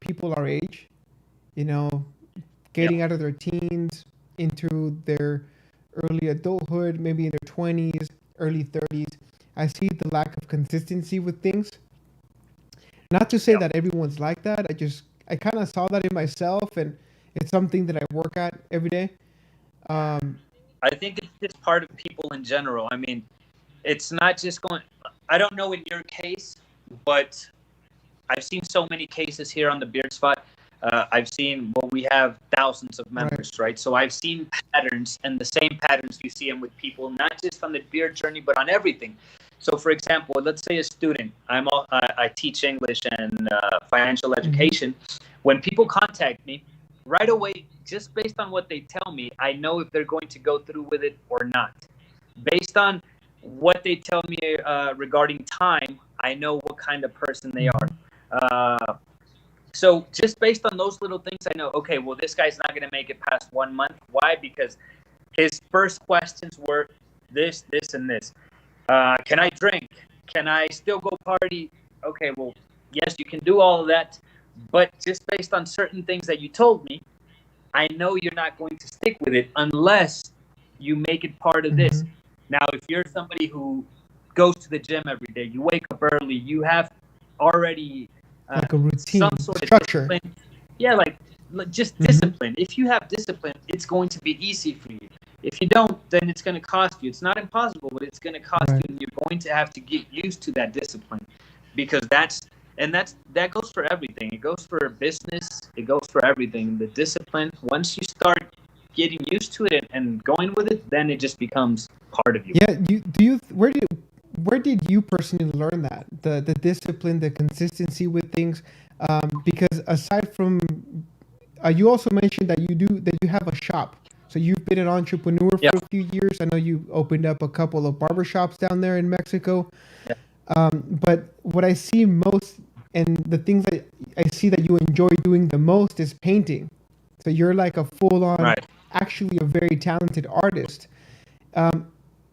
people our age, getting out of their teens into their early adulthood, maybe in their 20s, early 30s. I see the lack of consistency with things. Not to say that everyone's like that. I kind of saw that in myself, and it's something that I work at every day. I think it's just part of people in general. I mean, it's not just going. I don't know in your case, but I've seen so many cases here on the Beard Spot. I've seen, well, we have thousands of members, right? So I've seen patterns, and the same patterns you see them with people, not just on the beard journey, but on everything. So, for example, let's say a student. I teach English and financial education. When people contact me, right away, just based on what they tell me, I know if they're going to go through with it or not. Based on what they tell me regarding time, I know what kind of person they are. So just based on those little things, I know, okay, well, this guy's not going to make it past 1 month. Why? Because his first questions were this, this, and this. Can I drink? Can I still go party? Okay, well, yes, you can do all of that. But just based on certain things that you told me, I know you're not going to stick with it unless you make it part of this. Now, if you're somebody who goes to the gym every day, you wake up early, you have already like a routine, some sort structure. Of discipline. Yeah, like just discipline. If you have discipline, it's going to be easy for you. If you don't, then it's going to cost you. It's not impossible, but it's going to cost you, and you're going to have to get used to that discipline, because that goes for everything. It goes for business. It goes for everything. The discipline. Once you start getting used to it and going with it, then it just becomes part of you. Yeah. Where did you personally learn that the discipline, the consistency with things? Because aside from, you also mentioned that you have a shop. So you've been an entrepreneur for a few years. I know you opened up a couple of barbershops down there in Mexico. But what I see most, and the things that I see that you enjoy doing the most, is painting. So you're like a full-on, actually a very talented artist.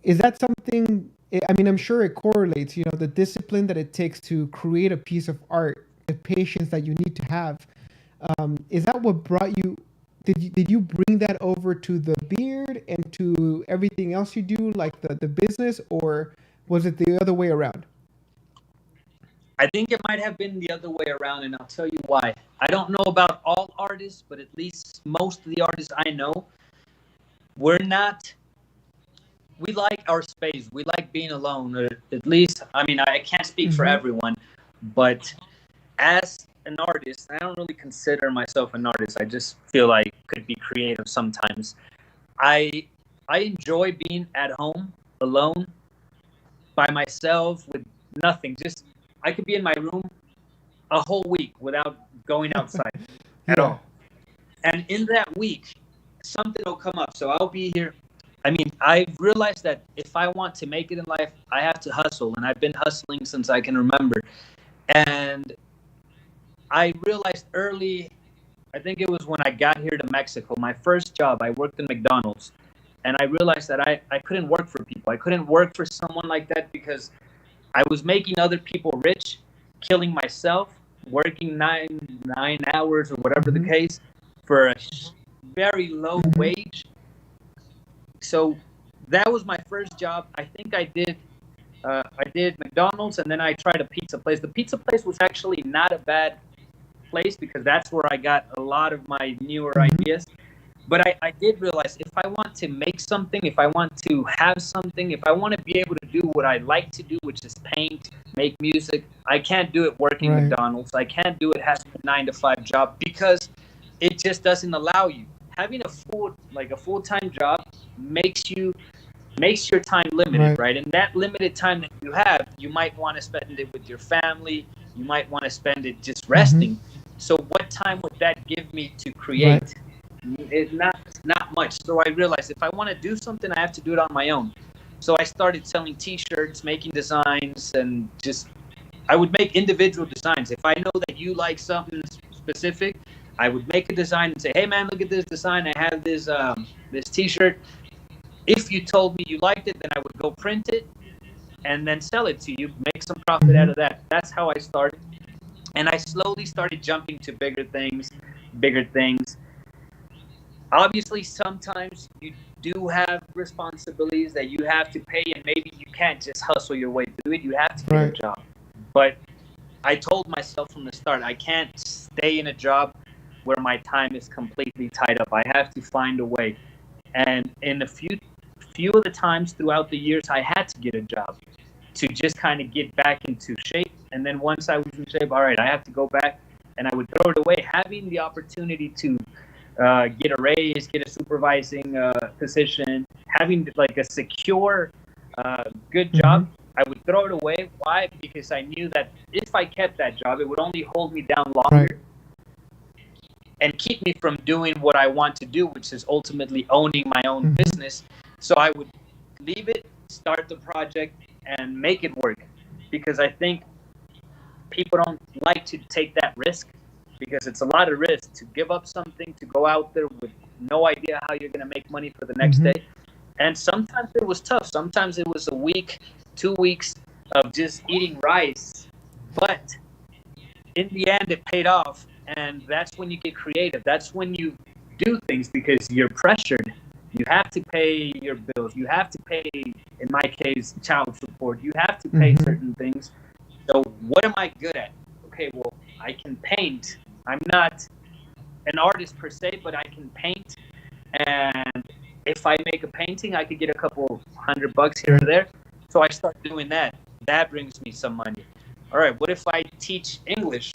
Is that something? I mean, I'm sure it correlates. The discipline that it takes to create a piece of art, the patience that you need to have. Is that what brought you? Did you bring that over to the beard and to everything else you do, like the business, or was it the other way around? I think it might have been the other way around, and I'll tell you why. I don't know about all artists, but at least most of the artists I know, we like our space. We like being alone, or at least, I mean, I can't speak for everyone, but as an artist, I don't really consider myself an artist. I just feel I could be creative sometimes. I enjoy being at home, alone, by myself, with nothing. Just, I could be in my room a whole week without going outside at all. And in that week, something will come up. So I'll be here. I mean, I've realized that if I want to make it in life, I have to hustle. And I've been hustling since I can remember. And I realized early, I think it was when I got here to Mexico, my first job, I worked in McDonald's. And I realized that I couldn't work for people. I couldn't work for someone like that because I was making other people rich, killing myself, working nine hours or whatever the case for a very low wage. So that was my first job. I think I did McDonald's, and then I tried a pizza place. The pizza place was actually not a bad place because that's where I got a lot of my newer Mm-hmm. ideas. But I did realize if I want to make something, if I want to have something, if I want to be able to do what I like to do, which is paint, make music, I can't do it working Right. McDonald's. I can't do it having a 9 to 5 job because it just doesn't allow you. Having a full-time job makes you makes your time limited, Right. right? And that limited time that you have, you might want to spend it with your family. You might want to spend it just Mm-hmm. resting. So what time would that give me to Right. create? It not much. So I realized if I want to do something, I have to do it on my own. So I started selling T-shirts, making designs, and just I would make individual designs. If I know that you like something specific, I would make a design and say, "Hey man, look at this design. I have this T-shirt. If you told me you liked it, then I would go print it and then sell it to you, make some profit out Mm-hmm. of that." That's how I started. And I slowly started jumping to bigger things, bigger things. Obviously, sometimes you do have responsibilities that you have to pay, and maybe you can't just hustle your way through it. You have to get a Right. job. But I told myself from the start, I can't stay in a job where my time is completely tied up. I have to find a way. And in a few of the times throughout the years, I had to get a job to just kind of get back into shape. And then once I was in shape, all right, I have to go back, and I would throw it away. Having the opportunity to get a raise, get a supervising position, having like a secure, good Mm-hmm. job, I would throw it away. Why? Because I knew that if I kept that job, it would only hold me down Right. longer and keep me from doing what I want to do, which is ultimately owning my own Mm-hmm. business. So I would leave it, start the project, and make it work. Because I think people don't like to take that risk because it's a lot of risk to give up something, to go out there with no idea how you're going to make money for the next Mm-hmm. day. And sometimes it was tough. Sometimes it was a week, 2 weeks of just eating rice. But in the end, it paid off. And that's when you get creative. That's when you do things because you're pressured. You have to pay your bills. You have to pay, in my case, child support. You have to pay Mm-hmm. certain things. So, what am I good at? Okay, well, I can paint. I'm not an artist per se, but I can paint. And if I make a painting, I could get a couple $100 here or Right. there. So I start doing that. That brings me some money. All right, what if I teach English?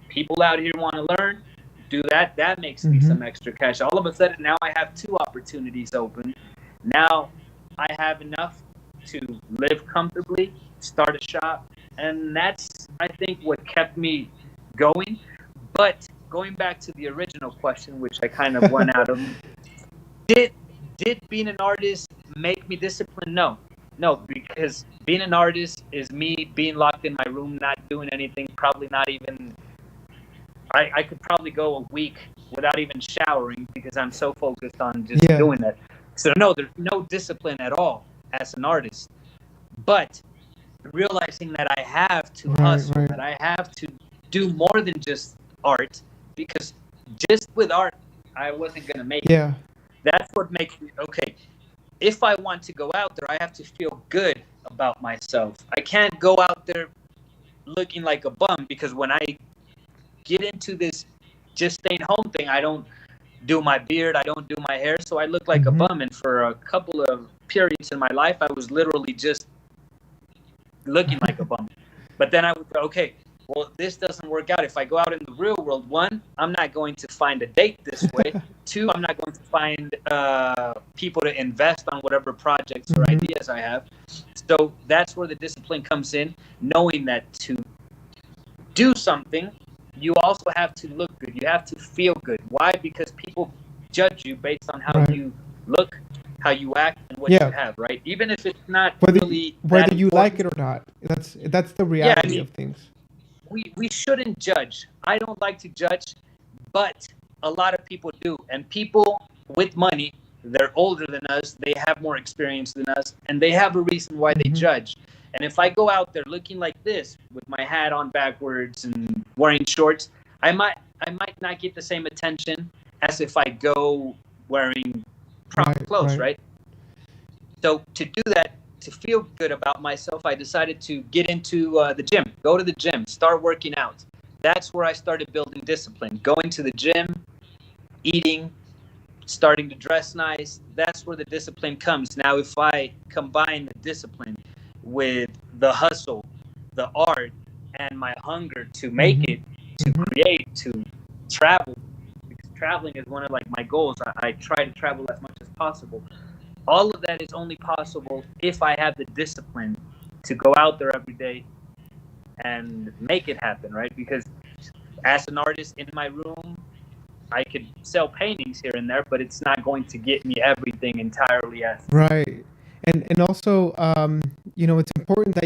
People out here want to learn. Do that. That makes me Mm-hmm. some extra cash. All of a sudden, now I have two opportunities open. Now I have enough to live comfortably, start a shop, and that's I think what kept me going. But going back to the original question, which I kind of went out of, did did being an artist make me disciplined? No, no, because being an artist is me being locked in my room, not doing anything. Probably not even. I could probably go a week without even showering because I'm so focused on just Yeah. doing that. So no, there's no discipline at all as an artist. But realizing that I have to Right. hustle, Right. that I have to do more than just art, because just with art, I wasn't gonna make it. Yeah. That's what makes me okay. If I want to go out there, I have to feel good about myself. I can't go out there looking like a bum because when I get into this just staying home thing, I don't do my beard, I don't do my hair, so I look like a Mm-hmm. bum. And for a couple of periods in my life, I was literally just looking like a bum. But then I would go, okay, well, this doesn't work out. If I go out in the real world, one, I'm not going to find a date this way. Two, I'm not going to find people to invest on whatever projects or Mm-hmm. ideas I have. So that's where the discipline comes in, knowing that to do something, you also have to look good. You have to feel good. Why? Because people judge you based on how Right. you look, how you act, and what you Yeah. have, right? Even if it's not Whether really that whether you like important. it or not, that's the Yeah, I reality mean, of things. we shouldn't judge. I don't like to judge, but a lot of people do. And people with money, they're older than us, they have more experience than us, and they have a reason why they Mm-hmm. judge. And if I go out there looking like this with my hat on backwards and wearing shorts, I might not get the same attention as if I go wearing proper Right. clothes, Right. right? So to do that, to feel good about myself, I decided to get into the gym, go to the gym, start working out. That's where I started building discipline. Going to the gym, eating, starting to dress nice. That's where the discipline comes. Now, if I combine the discipline with the hustle, the art, and my hunger to make Mm-hmm. it, to Mm-hmm. create, to travel, because traveling is one of like my goals. I try to travel as much as possible. All of that is only possible if I have the discipline to go out there every day and make it happen, right? Because as an artist in my room, I could sell paintings here and there, but it's not going to get me everything entirely as Right. And also, it's important that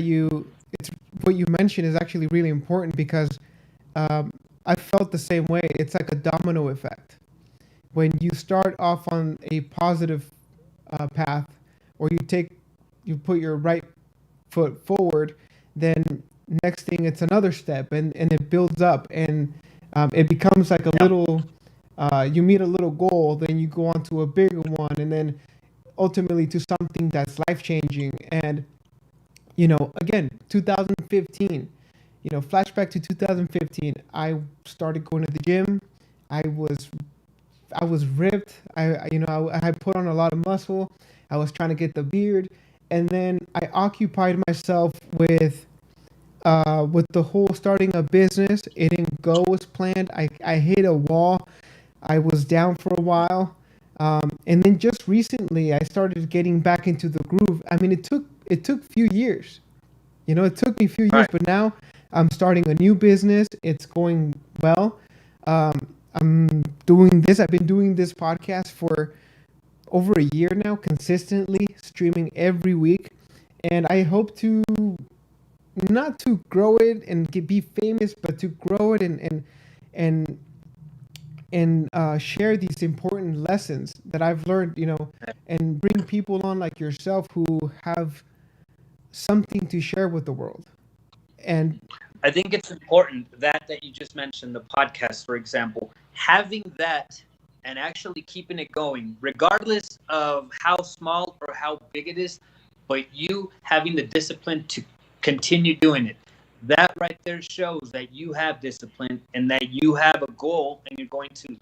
it's what you mentioned is actually really important because um, I felt the same way. It's like a domino effect. When you start off on a positive path, or you put your right foot forward, then next thing it's another step, and it builds up, and it becomes like a yeah. little. You meet a little goal, then you go on to a bigger one, and then ultimately to something that's life changing. And again, 2015, flashback to 2015, I started going to the gym. I was i was ripped. I had put on a lot of muscle. I was trying to get the beard, and then I occupied myself with the whole starting a business. It didn't go as planned. I hit a wall. I was down for a while, and then just recently I started getting back into the groove. I mean, it took a few years. It took me a few years, Right. but now I'm starting a new business. It's going well. I'm doing this. I've been doing this podcast for over a year now, consistently streaming every week, and I hope to not to grow it and be famous, but to grow it and share these important lessons that I've learned, and bring people on like yourself who have something to share with the world. And I think it's important that you just mentioned the podcast, for example, having that and actually keeping it going, regardless of how small or how big it is, but you having the discipline to continue doing it. That right there shows that you have discipline and that you have a goal and you're going to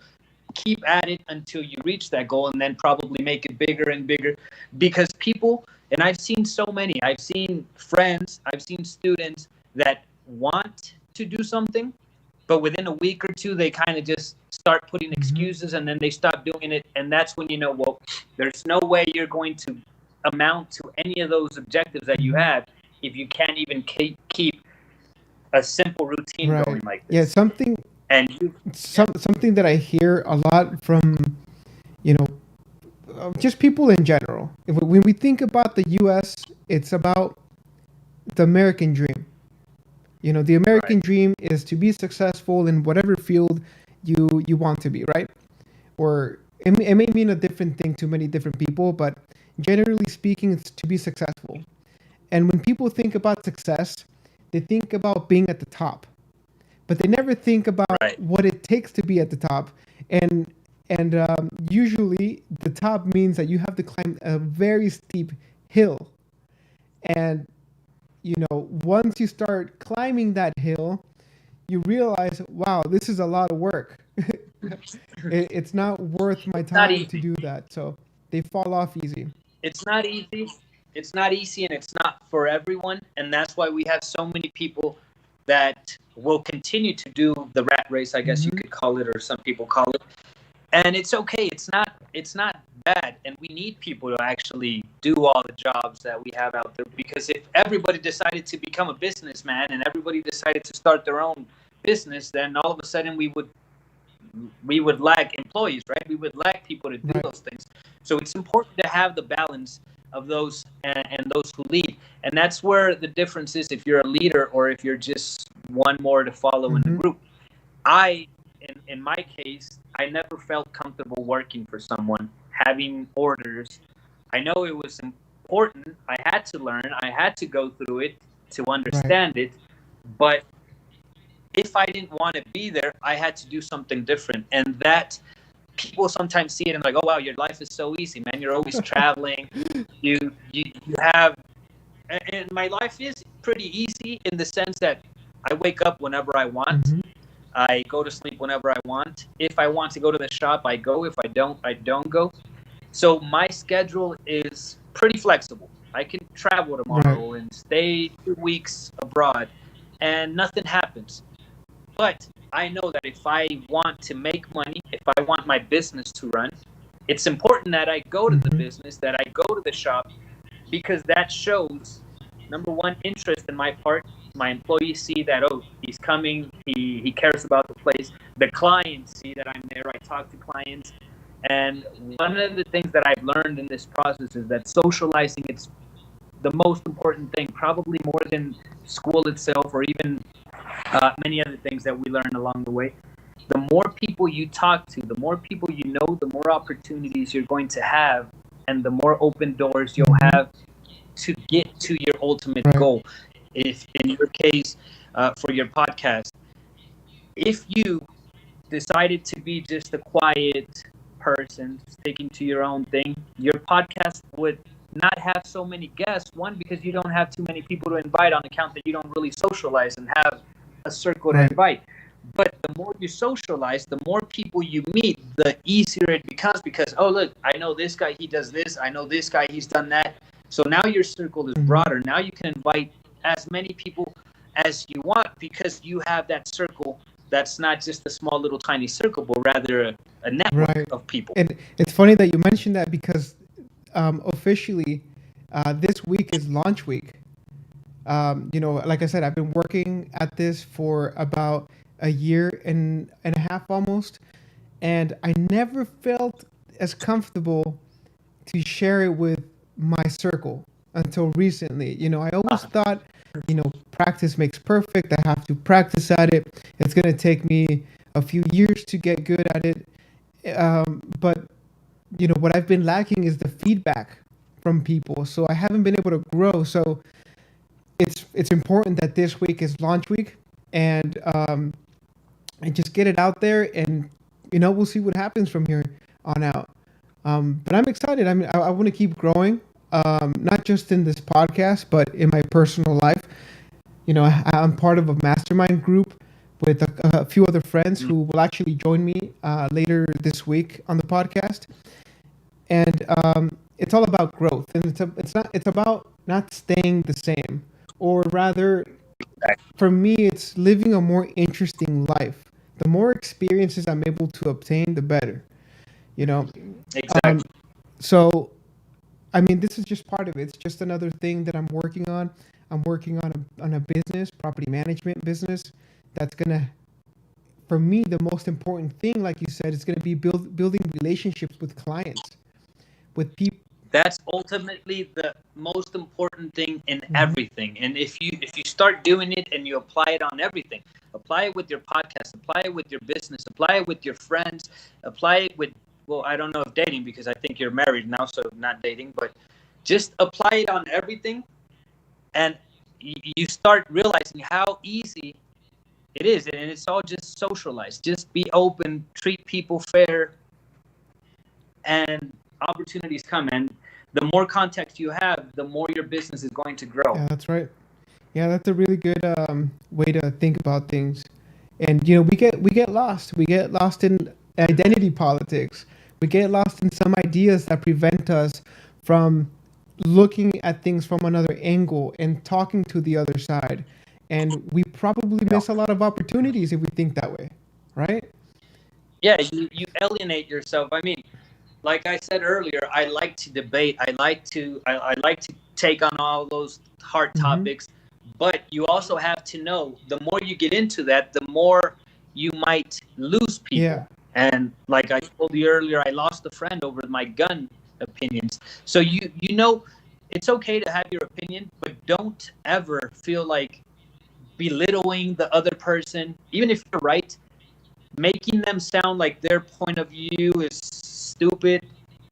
keep at it until you reach that goal and then probably make it bigger and bigger because people, and I've seen so many, I've seen friends, I've seen students that want to do something, but within a week or two they kind of just start putting mhm, excuses and then they stop doing it, and that's when well, there's no way you're going to amount to any of those objectives that you mhm, have if you can't even keep a simple routine right, going like yeah, this. And you, yeah, something that I hear a lot from you know just people in general. When we think about the U.S., it's about the American dream. The right, American dream is to be successful in whatever field you want to be, right? Or it may mean a different thing to many different people, but generally speaking, it's to be successful. And when people think about success, they think about being at the top, but they never think about right. what it takes to be at the top. And usually, the top means that you have to climb a very steep hill. And once you start climbing that hill, you realize, wow, this is a lot of work. It's not worth my It's not time to easy. do that. So they fall off easy. It's not easy. It's not easy and it's not for everyone. And that's why we have so many people that will continue to do the rat race, I guess you Hmm. could call it, or some people call it. And it's okay. It's not bad. And we need people to actually do all the jobs that we have out there. Because if everybody decided to become a businessman and everybody decided to start their own business, then all of a sudden we would lack employees, right? We would lack people to do Right. those things. So it's important to have the balance of those and those who lead. And that's where the difference is if you're a leader or if you're just one more to follow in the Hmm. group. In my case, I never felt comfortable working for someone, having orders. I know it was important. I had to learn, I had to go through it to Right. understand it. But if I didn't want to be there, I had to do something different. And that people sometimes see it and like, oh wow, your life is so easy, man. You're always traveling. You have, and my life is pretty easy in the sense that I wake up whenever I want. Mm-hmm. I go to sleep whenever I want. If I want to go to the shop, I go. If I don't go. So my schedule is pretty flexible. I can travel Right. tomorrow and stay 2 weeks abroad, and nothing happens. But I know that if I want to make money, if I want my business to run, it's important that I go to the Mm-hmm. business, that I go to the shop, because that shows, number one, interest in my part. My employees see that, oh, he's coming, he cares about the place. The clients see that I'm there, I talk to clients. And one of the things that I've learned in this process is that socializing, it's the most important thing, probably more than school itself or even many other things that we learn along the way. The more people you talk to, the more people you know, the more opportunities you're going to have, and the more open doors you'll Mm-hmm. have to get to your ultimate Right. goal. If in your case, for your podcast, if you decided to be just a quiet person, sticking to your own thing, your podcast would not have so many guests. One, because you don't have too many people to invite on account that you don't really socialize and have a circle to Right. invite. But the more you socialize, the more people you meet, the easier it becomes because, oh, look, I know this guy, he does this. I know this guy, he's done that. So now your circle is Mm-hmm. broader. Now you can invite as many people as you want because you have that circle that's not just a small little tiny circle, but rather a network Right. of people. And it's funny that you mentioned that because officially this week is launch week. Like I said, I've been working at this for about a year and a half almost, and I never felt as comfortable to share it with my circle until recently. I always thought, practice makes perfect. I have to practice at it. It's going to take me a few years to get good at it. But what I've been lacking is the feedback from people. So I haven't been able to grow. So it's important that this week is launch week, and just get it out there, and we'll see what happens from here on out. But I'm excited. I mean, I want to keep growing, not just in this podcast, but in my personal life. I'm part of a mastermind group with a few other friends who will actually join me later this week on the podcast, and it's all about growth, and it's about not staying the same, or rather, for me, it's living a more interesting life. The more experiences I'm able to obtain, the better. You know, um, Exactly. so I mean, this is just part of it. It's just another thing that I'm working on. I'm working on a business, property management business, that's gonna, for me, the most important thing, like you said, is gonna be building relationships with clients, with people. That's ultimately the most important thing in Mhm. everything. And if you start doing it and you apply it on everything, apply it with your podcast, apply it with your business, apply it with your friends, apply it with, well, I don't know if dating because I think you're married now, so not dating, but just apply it on everything, and you start realizing how easy it is, and it's all just socialized. Just be open, treat people fair, and opportunities come. And the more context you have, the more your business is going to grow. Yeah, that's right. Yeah, that's a really good way to think about things. And we get lost. We get lost in identity politics. We get lost in some ideas that prevent us from looking at things from another angle and talking to the other side. And we probably Yeah, miss a lot of opportunities if we think that way, right? yeah, you alienate yourself. I mean, like I said earlier, I like to debate. I like to take on all those hard Mm-hmm. topics. But you also have to know the more you get into that, the more you might lose Yeah. people. And like I told you earlier, I lost a friend over my gun opinions. So it's okay to have your opinion, but don't ever feel like belittling the other person, even if you're right, making them sound like their point of view is stupid.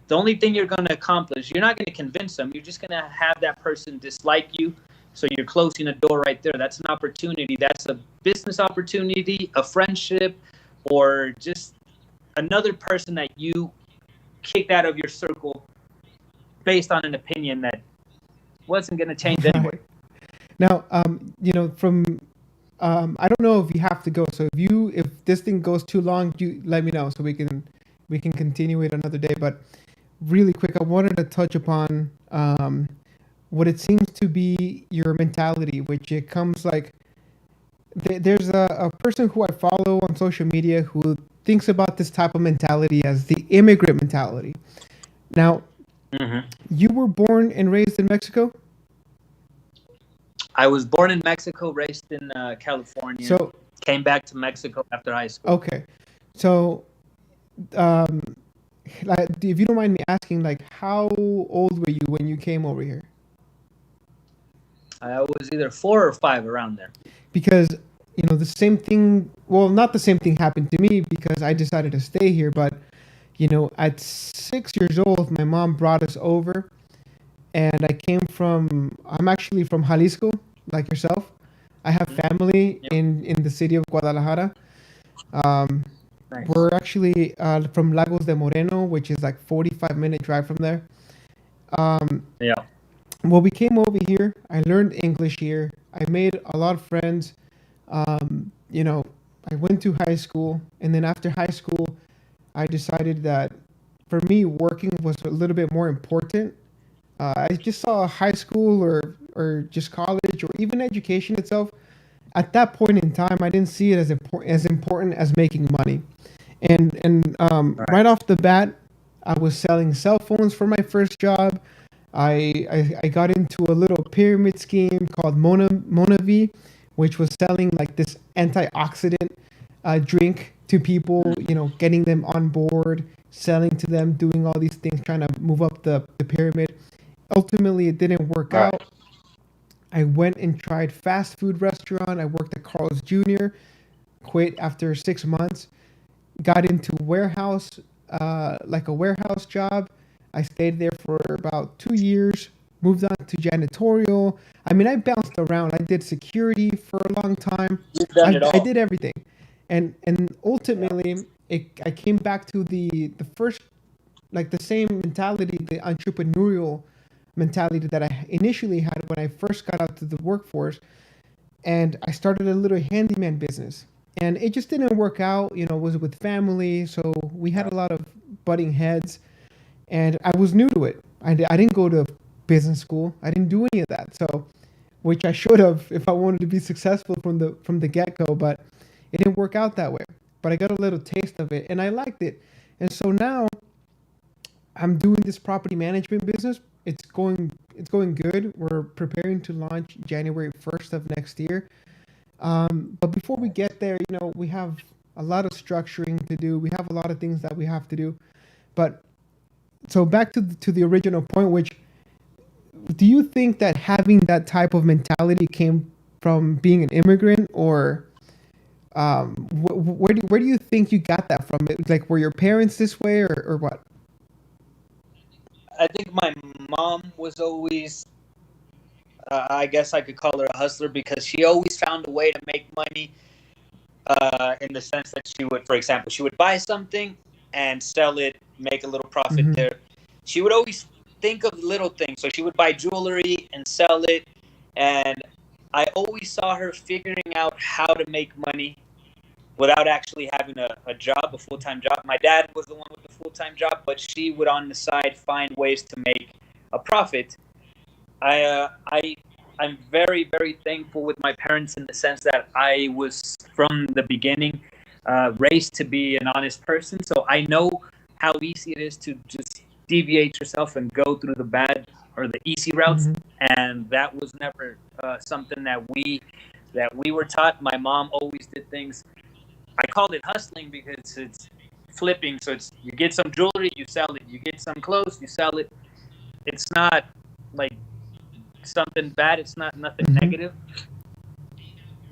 The only thing you're going to accomplish, you're not going to convince them. You're just going to have that person dislike you. So you're closing a door right there. That's an opportunity. That's a business opportunity, a friendship, or just another person that you kicked out of your circle based on an opinion that wasn't going to change anyway. Right. Now, from I don't know if you have to go. So if this thing goes too long, you let me know so we can continue it another day. But really quick, I wanted to touch upon what it seems to be your mentality, which it comes like there's a person who I follow on social media who thinks about this type of mentality as the immigrant mentality. Now, you were born and raised in Mexico? I was born in Mexico, raised in California. So, came back to Mexico after high school. okay. So, um, like, if you don't mind me asking, like, how old were you when you came over here? I was either 4 or 5, around there. Because, the same thing, well, not the same thing happened to me because I decided to stay here, but, at 6 years old, my mom brought us over, and I'm actually from Jalisco, like yourself. I have family Yep. in the city of Guadalajara. Um, Nice. We're actually from Lagos de Moreno, which is like 45-minute drive from there. Yeah. Well, we came over here. I learned English here. I made a lot of friends. I went to high school, and then after high school, I decided that for me, working was a little bit more important. I just saw high school or just college or even education itself. At that point in time, I didn't see it as important as making money. And right off the bat, I was selling cell phones for my first job. I got into a little pyramid scheme called Monavi, which was selling like this antioxidant drink to people, getting them on board, selling to them, doing all these things, trying to move up the pyramid. Ultimately, it didn't work out. I went and tried fast food restaurant. I worked at Carl's Jr., quit after 6 months, got into warehouse, like a warehouse job. I stayed there for about 2 years, moved on to janitorial. I mean, I bounced around. I did security for a long time. You've done it all. I did everything. And ultimately, I came back to the first, like the same mentality, the entrepreneurial mentality that I initially had when I first got out to the workforce. And I started a little handyman business. And it just didn't work out, it was with family. So we had a lot of butting heads. And I was new to it. I didn't go to business school. I didn't do any of that. So, which I should have if I wanted to be successful from the get-go, but it didn't work out that way. But I got a little taste of it and I liked it. And so now I'm doing this property management business. It's going good. We're preparing to launch January 1st of next year. But before we get there, we have a lot of structuring to do. We have a lot of things that we have to do. But so back to the original point, which do you think that having that type of mentality came from being an immigrant, or where do you think you got that from? Like, were your parents this way, or what? I think my mom was always, I guess I could call her a hustler, because she always found a way to make money, in the sense that she would, for example, she would buy something and sell it, make a little profit there. She would always think of little things. So she would buy jewelry and sell it. And I always saw her figuring out how to make money without actually having a job, a full-time job. My dad was the one with the full-time job, but she would on the side find ways to make a profit. I'm very, very thankful with my parents in the sense that I was from the beginning raised to be an honest person. So I know how easy it is to just deviate yourself and go through the bad or the easy routes. And that was never something that we were taught. My mom always did things. I called it hustling because it's flipping. So it's, you get some jewelry, you sell it. You get some clothes, you sell it. It's not like something bad. It's not nothing negative.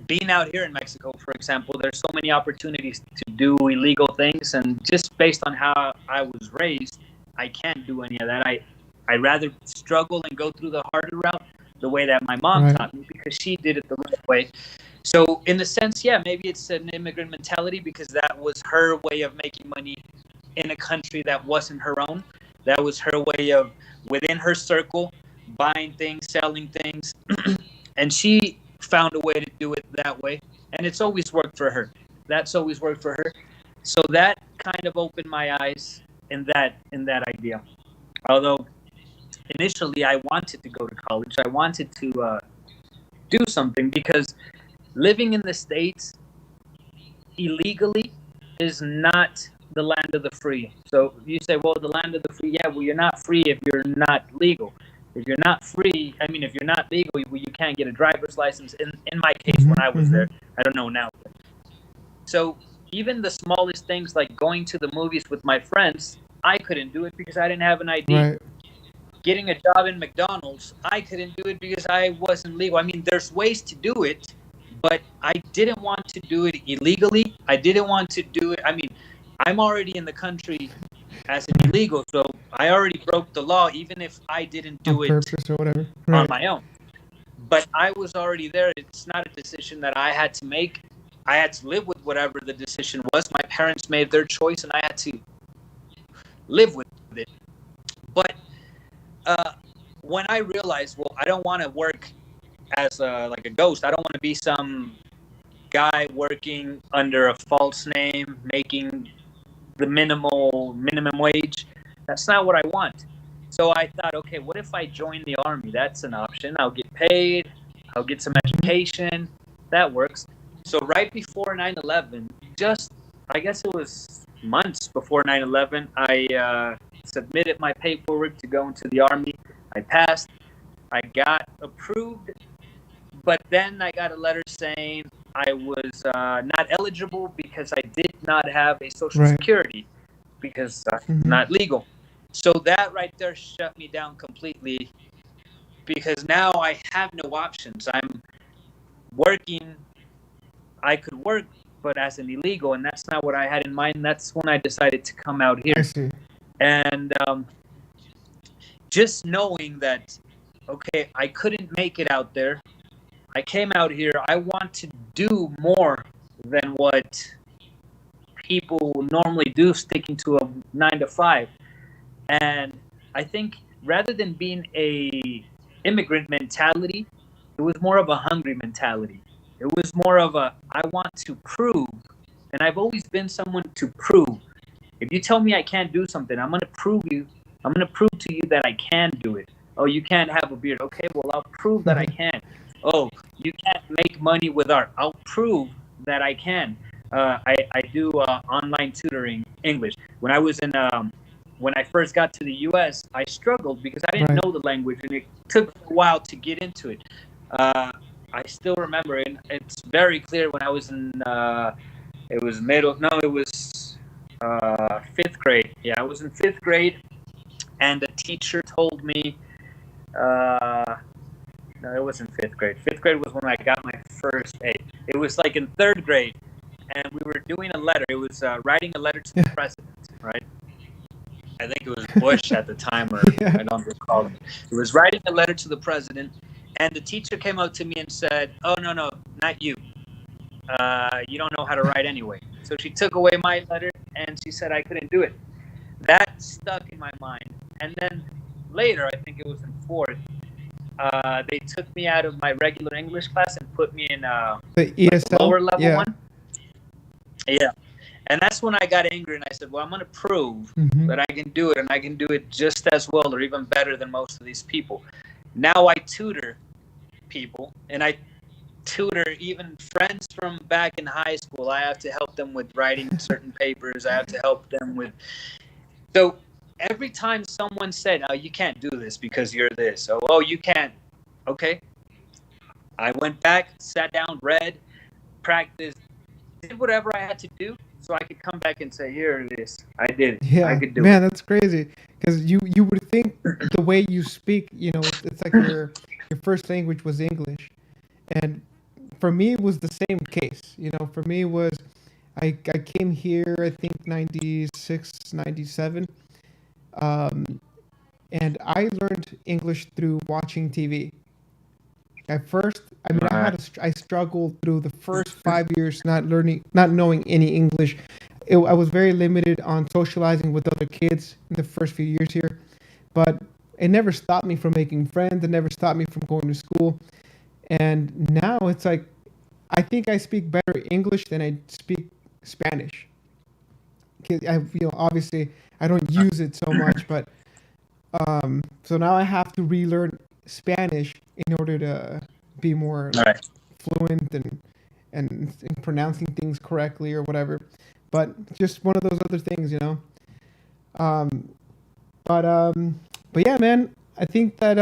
Being out here in Mexico, for example, there's so many opportunities to do illegal things, and just based on how I was raised, I can't do any of that. I rather struggle and go through the harder route the way that my mom taught me, because she did it the right way. So in a sense, yeah, maybe it's an immigrant mentality because that was her way of making money in a country that wasn't her own. That was her way of within her circle buying things, selling things, and she found a way to do it that way, and it's always worked for her. That's always worked for her. So that kind of opened my eyes in that idea. Although initially I wanted to go to college, I wanted to do something because living in the States illegally is not the land of the free. So you say, well, the land of the free, yeah, well, you're not free if you're not legal. If you're not free, I mean, if you're not legal, well, you can't get a driver's license. In my case, when Hmm. I was Hmm. there, I don't know now. So even the smallest things like going to the movies with my friends, I couldn't do it because I didn't have an ID. Right. Getting a job in McDonald's, I couldn't do it because I wasn't legal. I mean, there's ways to do it, but I didn't want to do it illegally. I didn't want to do it. I mean, I'm already in the country as an Right. illegal, so I already broke the law, even if I didn't On do it purpose or whatever. on Right. my own. But I was already there. It's not a decision that I had to make. I had to live with whatever the decision was. My parents made their choice, and I had to live with it. But uh, when I realized, well, I don't want to work as like a ghost. I don't want to be some guy working under a false name, making the minimum wage. That's not what I want. So I thought, okay, what if I join the army? That's an option. I'll get paid. I'll get some Hmm. education. That works. So right before 9/11, just I guess it was months before 9/11, I submitted my paperwork to go into the army. I passed. I got approved, but then I got a letter saying I was not eligible because I did not have a social Right. security because I'm Hmm. not legal. So that right there shut me down completely because now I have no options. I'm working. I could work, but as an illegal, and that's not what I had in mind. That's when I decided to come out I here. see. And just knowing that, okay, I couldn't make it out there. I came out here. I want to do more than what people normally do, sticking to a 9 to 5. And I think rather than being a immigrant mentality, it was more of a hungry mentality. It was more of a I want to prove, and I've always been someone to prove. If you tell me I can't do something, I'm gonna prove you. I'm gonna prove to you that I can do it. Oh, you can't have a beard. Okay, well I'll prove that I can. Oh, you can't make money with art. I'll prove that I can. I do online tutoring English. When I first got to the U.S., I struggled because I didn't Right. know the language, and it took a while to get into it. Uh, I still remember, and it's very clear when I was in. It was middle. No, it was fifth grade. Yeah, I was in fifth grade, and the teacher told me. Uh, no, it wasn't fifth grade. Fifth grade was when I got my first A. It was like in third grade, and we were doing a letter. It was writing a letter to the Yeah. president, right? I think it was Bush at the time, or Yeah. I don't recall. It was writing a letter to the president, and the teacher came up to me and said, "Oh no, no, not you. You don't know how to write anyway." So she took away my letter, and she said I couldn't do it. That stuck in my mind. And then later, I think it was in fourth, they took me out of my regular English class and put me in The like a ESL. lower level Yeah. one. Yeah. And that's when I got angry and I said, well, I'm going to prove Hmm. that I can do it, and I can do it just as well or even better than most of these people. Now I tutor people, and I tutor even friends from back in high school. I have to help them with writing certain papers. I have to help them with. So every time someone said, oh, you can't do this because you're this. Oh, you can't. Okay. I went back, sat down, read, practiced, did whatever I had to do so I could come back and say, here it is. I did it. I Yeah, could do it. man, that's crazy. Because you would think the way you speak, it's like your first language was English, and for me it was the same case. For me it was I came here I think 96, 97, um, and I learned English through watching TV. At first, I mean, Right. I struggled through the first 5 years not knowing any English. I was very limited on socializing with other kids in the first few years here, but it never stopped me from making friends. It never stopped me from going to school. And now it's like, I think I speak better English than I speak Spanish. 'Cause obviously I don't use it so much, but so now I have to relearn Spanish in order to be more All like right. fluent and pronouncing things correctly or whatever. But just one of those other things, you know. Um, but um, but yeah, man, I think that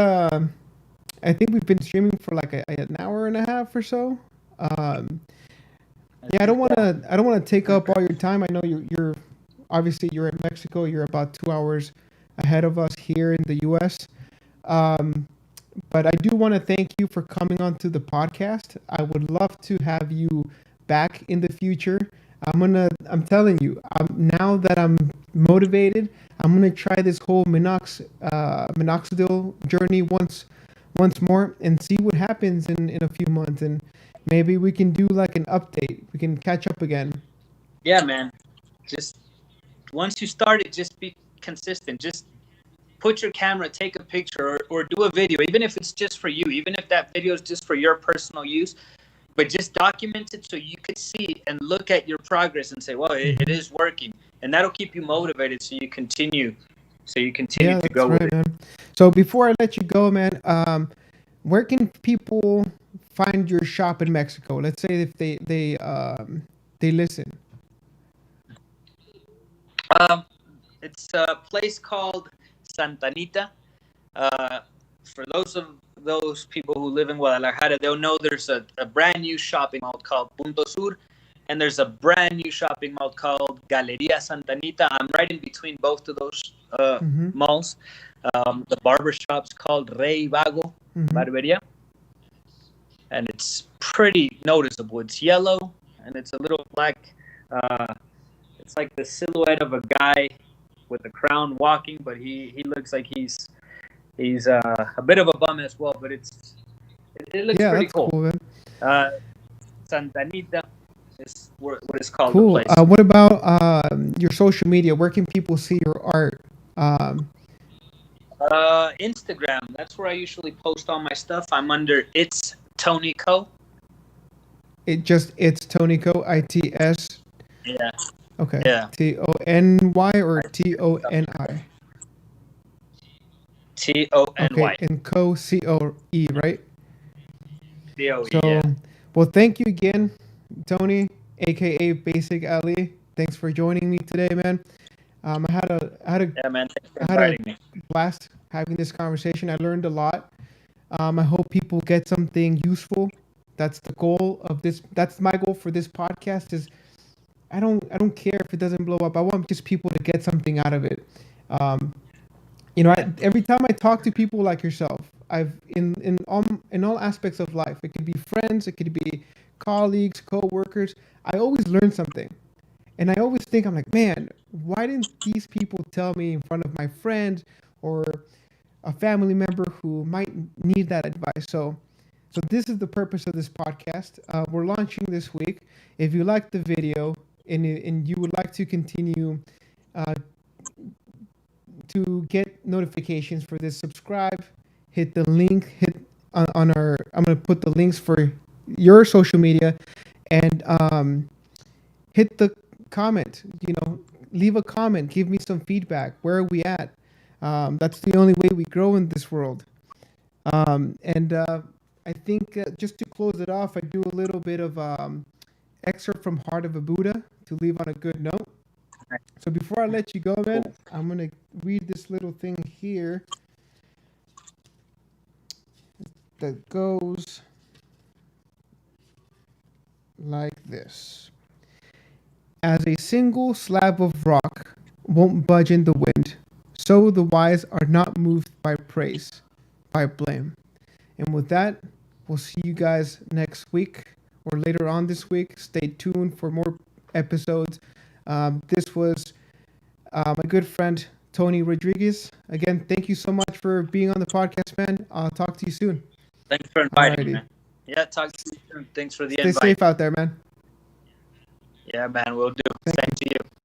I think we've been streaming for like an hour and a half or so. Um, yeah, I don't want to take up all your time. I know you're obviously you're in Mexico. You're about 2 hours ahead of us here in the U.S. Um, but I do want to thank you for coming onto the podcast. I would love to have you back in the future. I'm telling you, now that I'm motivated, I'm gonna try this whole minoxidil journey once more and see what happens in a few months, and maybe we can do like an update. We can catch up again. Yeah, man. Just once you start it, just be consistent. Just put your camera, take a picture, or do a video, even if it's just for you, even if that video is just for your personal use. But just document it so you could see and look at your progress and say, well, it Mhm. is working. And that'll keep you motivated so you continue. So you continue Yeah, to that's go with right, it. man. So before I let you go, man, where can people find your shop in Mexico? Let's say if they listen. Um, it's a place called Santa Anita. Uh, for those people who live in Guadalajara, they'll know there's a brand new shopping mall called Punto Sur, and there's a brand new shopping mall called Galeria Santa Anita. I'm right in between both of those Mm-hmm. malls. The barber shop's called Rey Vago Mm-hmm. Barberia, and it's pretty noticeable. It's yellow and it's a little black. Uh, it's like the silhouette of a guy with a crown walking, but he looks like he's a bit of a bum as well. But it looks Yeah, pretty that's cool. cool, man. Uh, Santa Anita is what is called the Cool. place. What about your social media? Where can people see your art? Um, Instagram. That's where I usually post all my stuff. I'm under It's Tony Co. it's Tonico, ITS. Yeah, Okay, yeah. TONY or TONI. Okay, TONY. and COE, right? COE. So, Yeah. well, thank you again, Tony, aka Basic Ali. Thanks for joining me today, man. Yeah, man. Thanks for I had a inviting me. blast having this conversation. I learned a lot. I hope people get something useful. That's the goal of this. That's my goal for this podcast. Is I don't care if it doesn't blow up. I want just people to get something out of it. Um, Yeah. every time I talk to people like yourself, I've in all aspects of life. It could be friends, it could be colleagues, co-workers. I always learn something. And I always think, I'm like, man, why didn't these people tell me in front of my friends or a family member who might need that advice? So this is the purpose of this podcast. We're launching this week. If you like the video and you would like to continue uh, to get notifications for this, subscribe, hit the link, hit on our. I'm gonna put the links for your social media, and hit the comment. Leave a comment. Give me some feedback. Where are we at? That's the only way we grow in this world. And I think just to close it off, I do a little bit of excerpt from Heart of a Buddha to leave on a good note. So before I let you go, man, Cool. I'm gonna read this little thing here that goes like this. As a single slab of rock won't budge in the wind, so the wise are not moved by praise, by blame. And with that, we'll see you guys next week or later on this week. Stay tuned for more episodes. This was my good friend Tony Rodriguez. Again, thank you so much for being on the podcast, man. I'll talk to you soon. Thanks for inviting me, Alrighty. man. Yeah, talk to you soon. Thanks for the Stay invite. safe out there, man. Yeah, man, we'll do. Thank Same you. to you.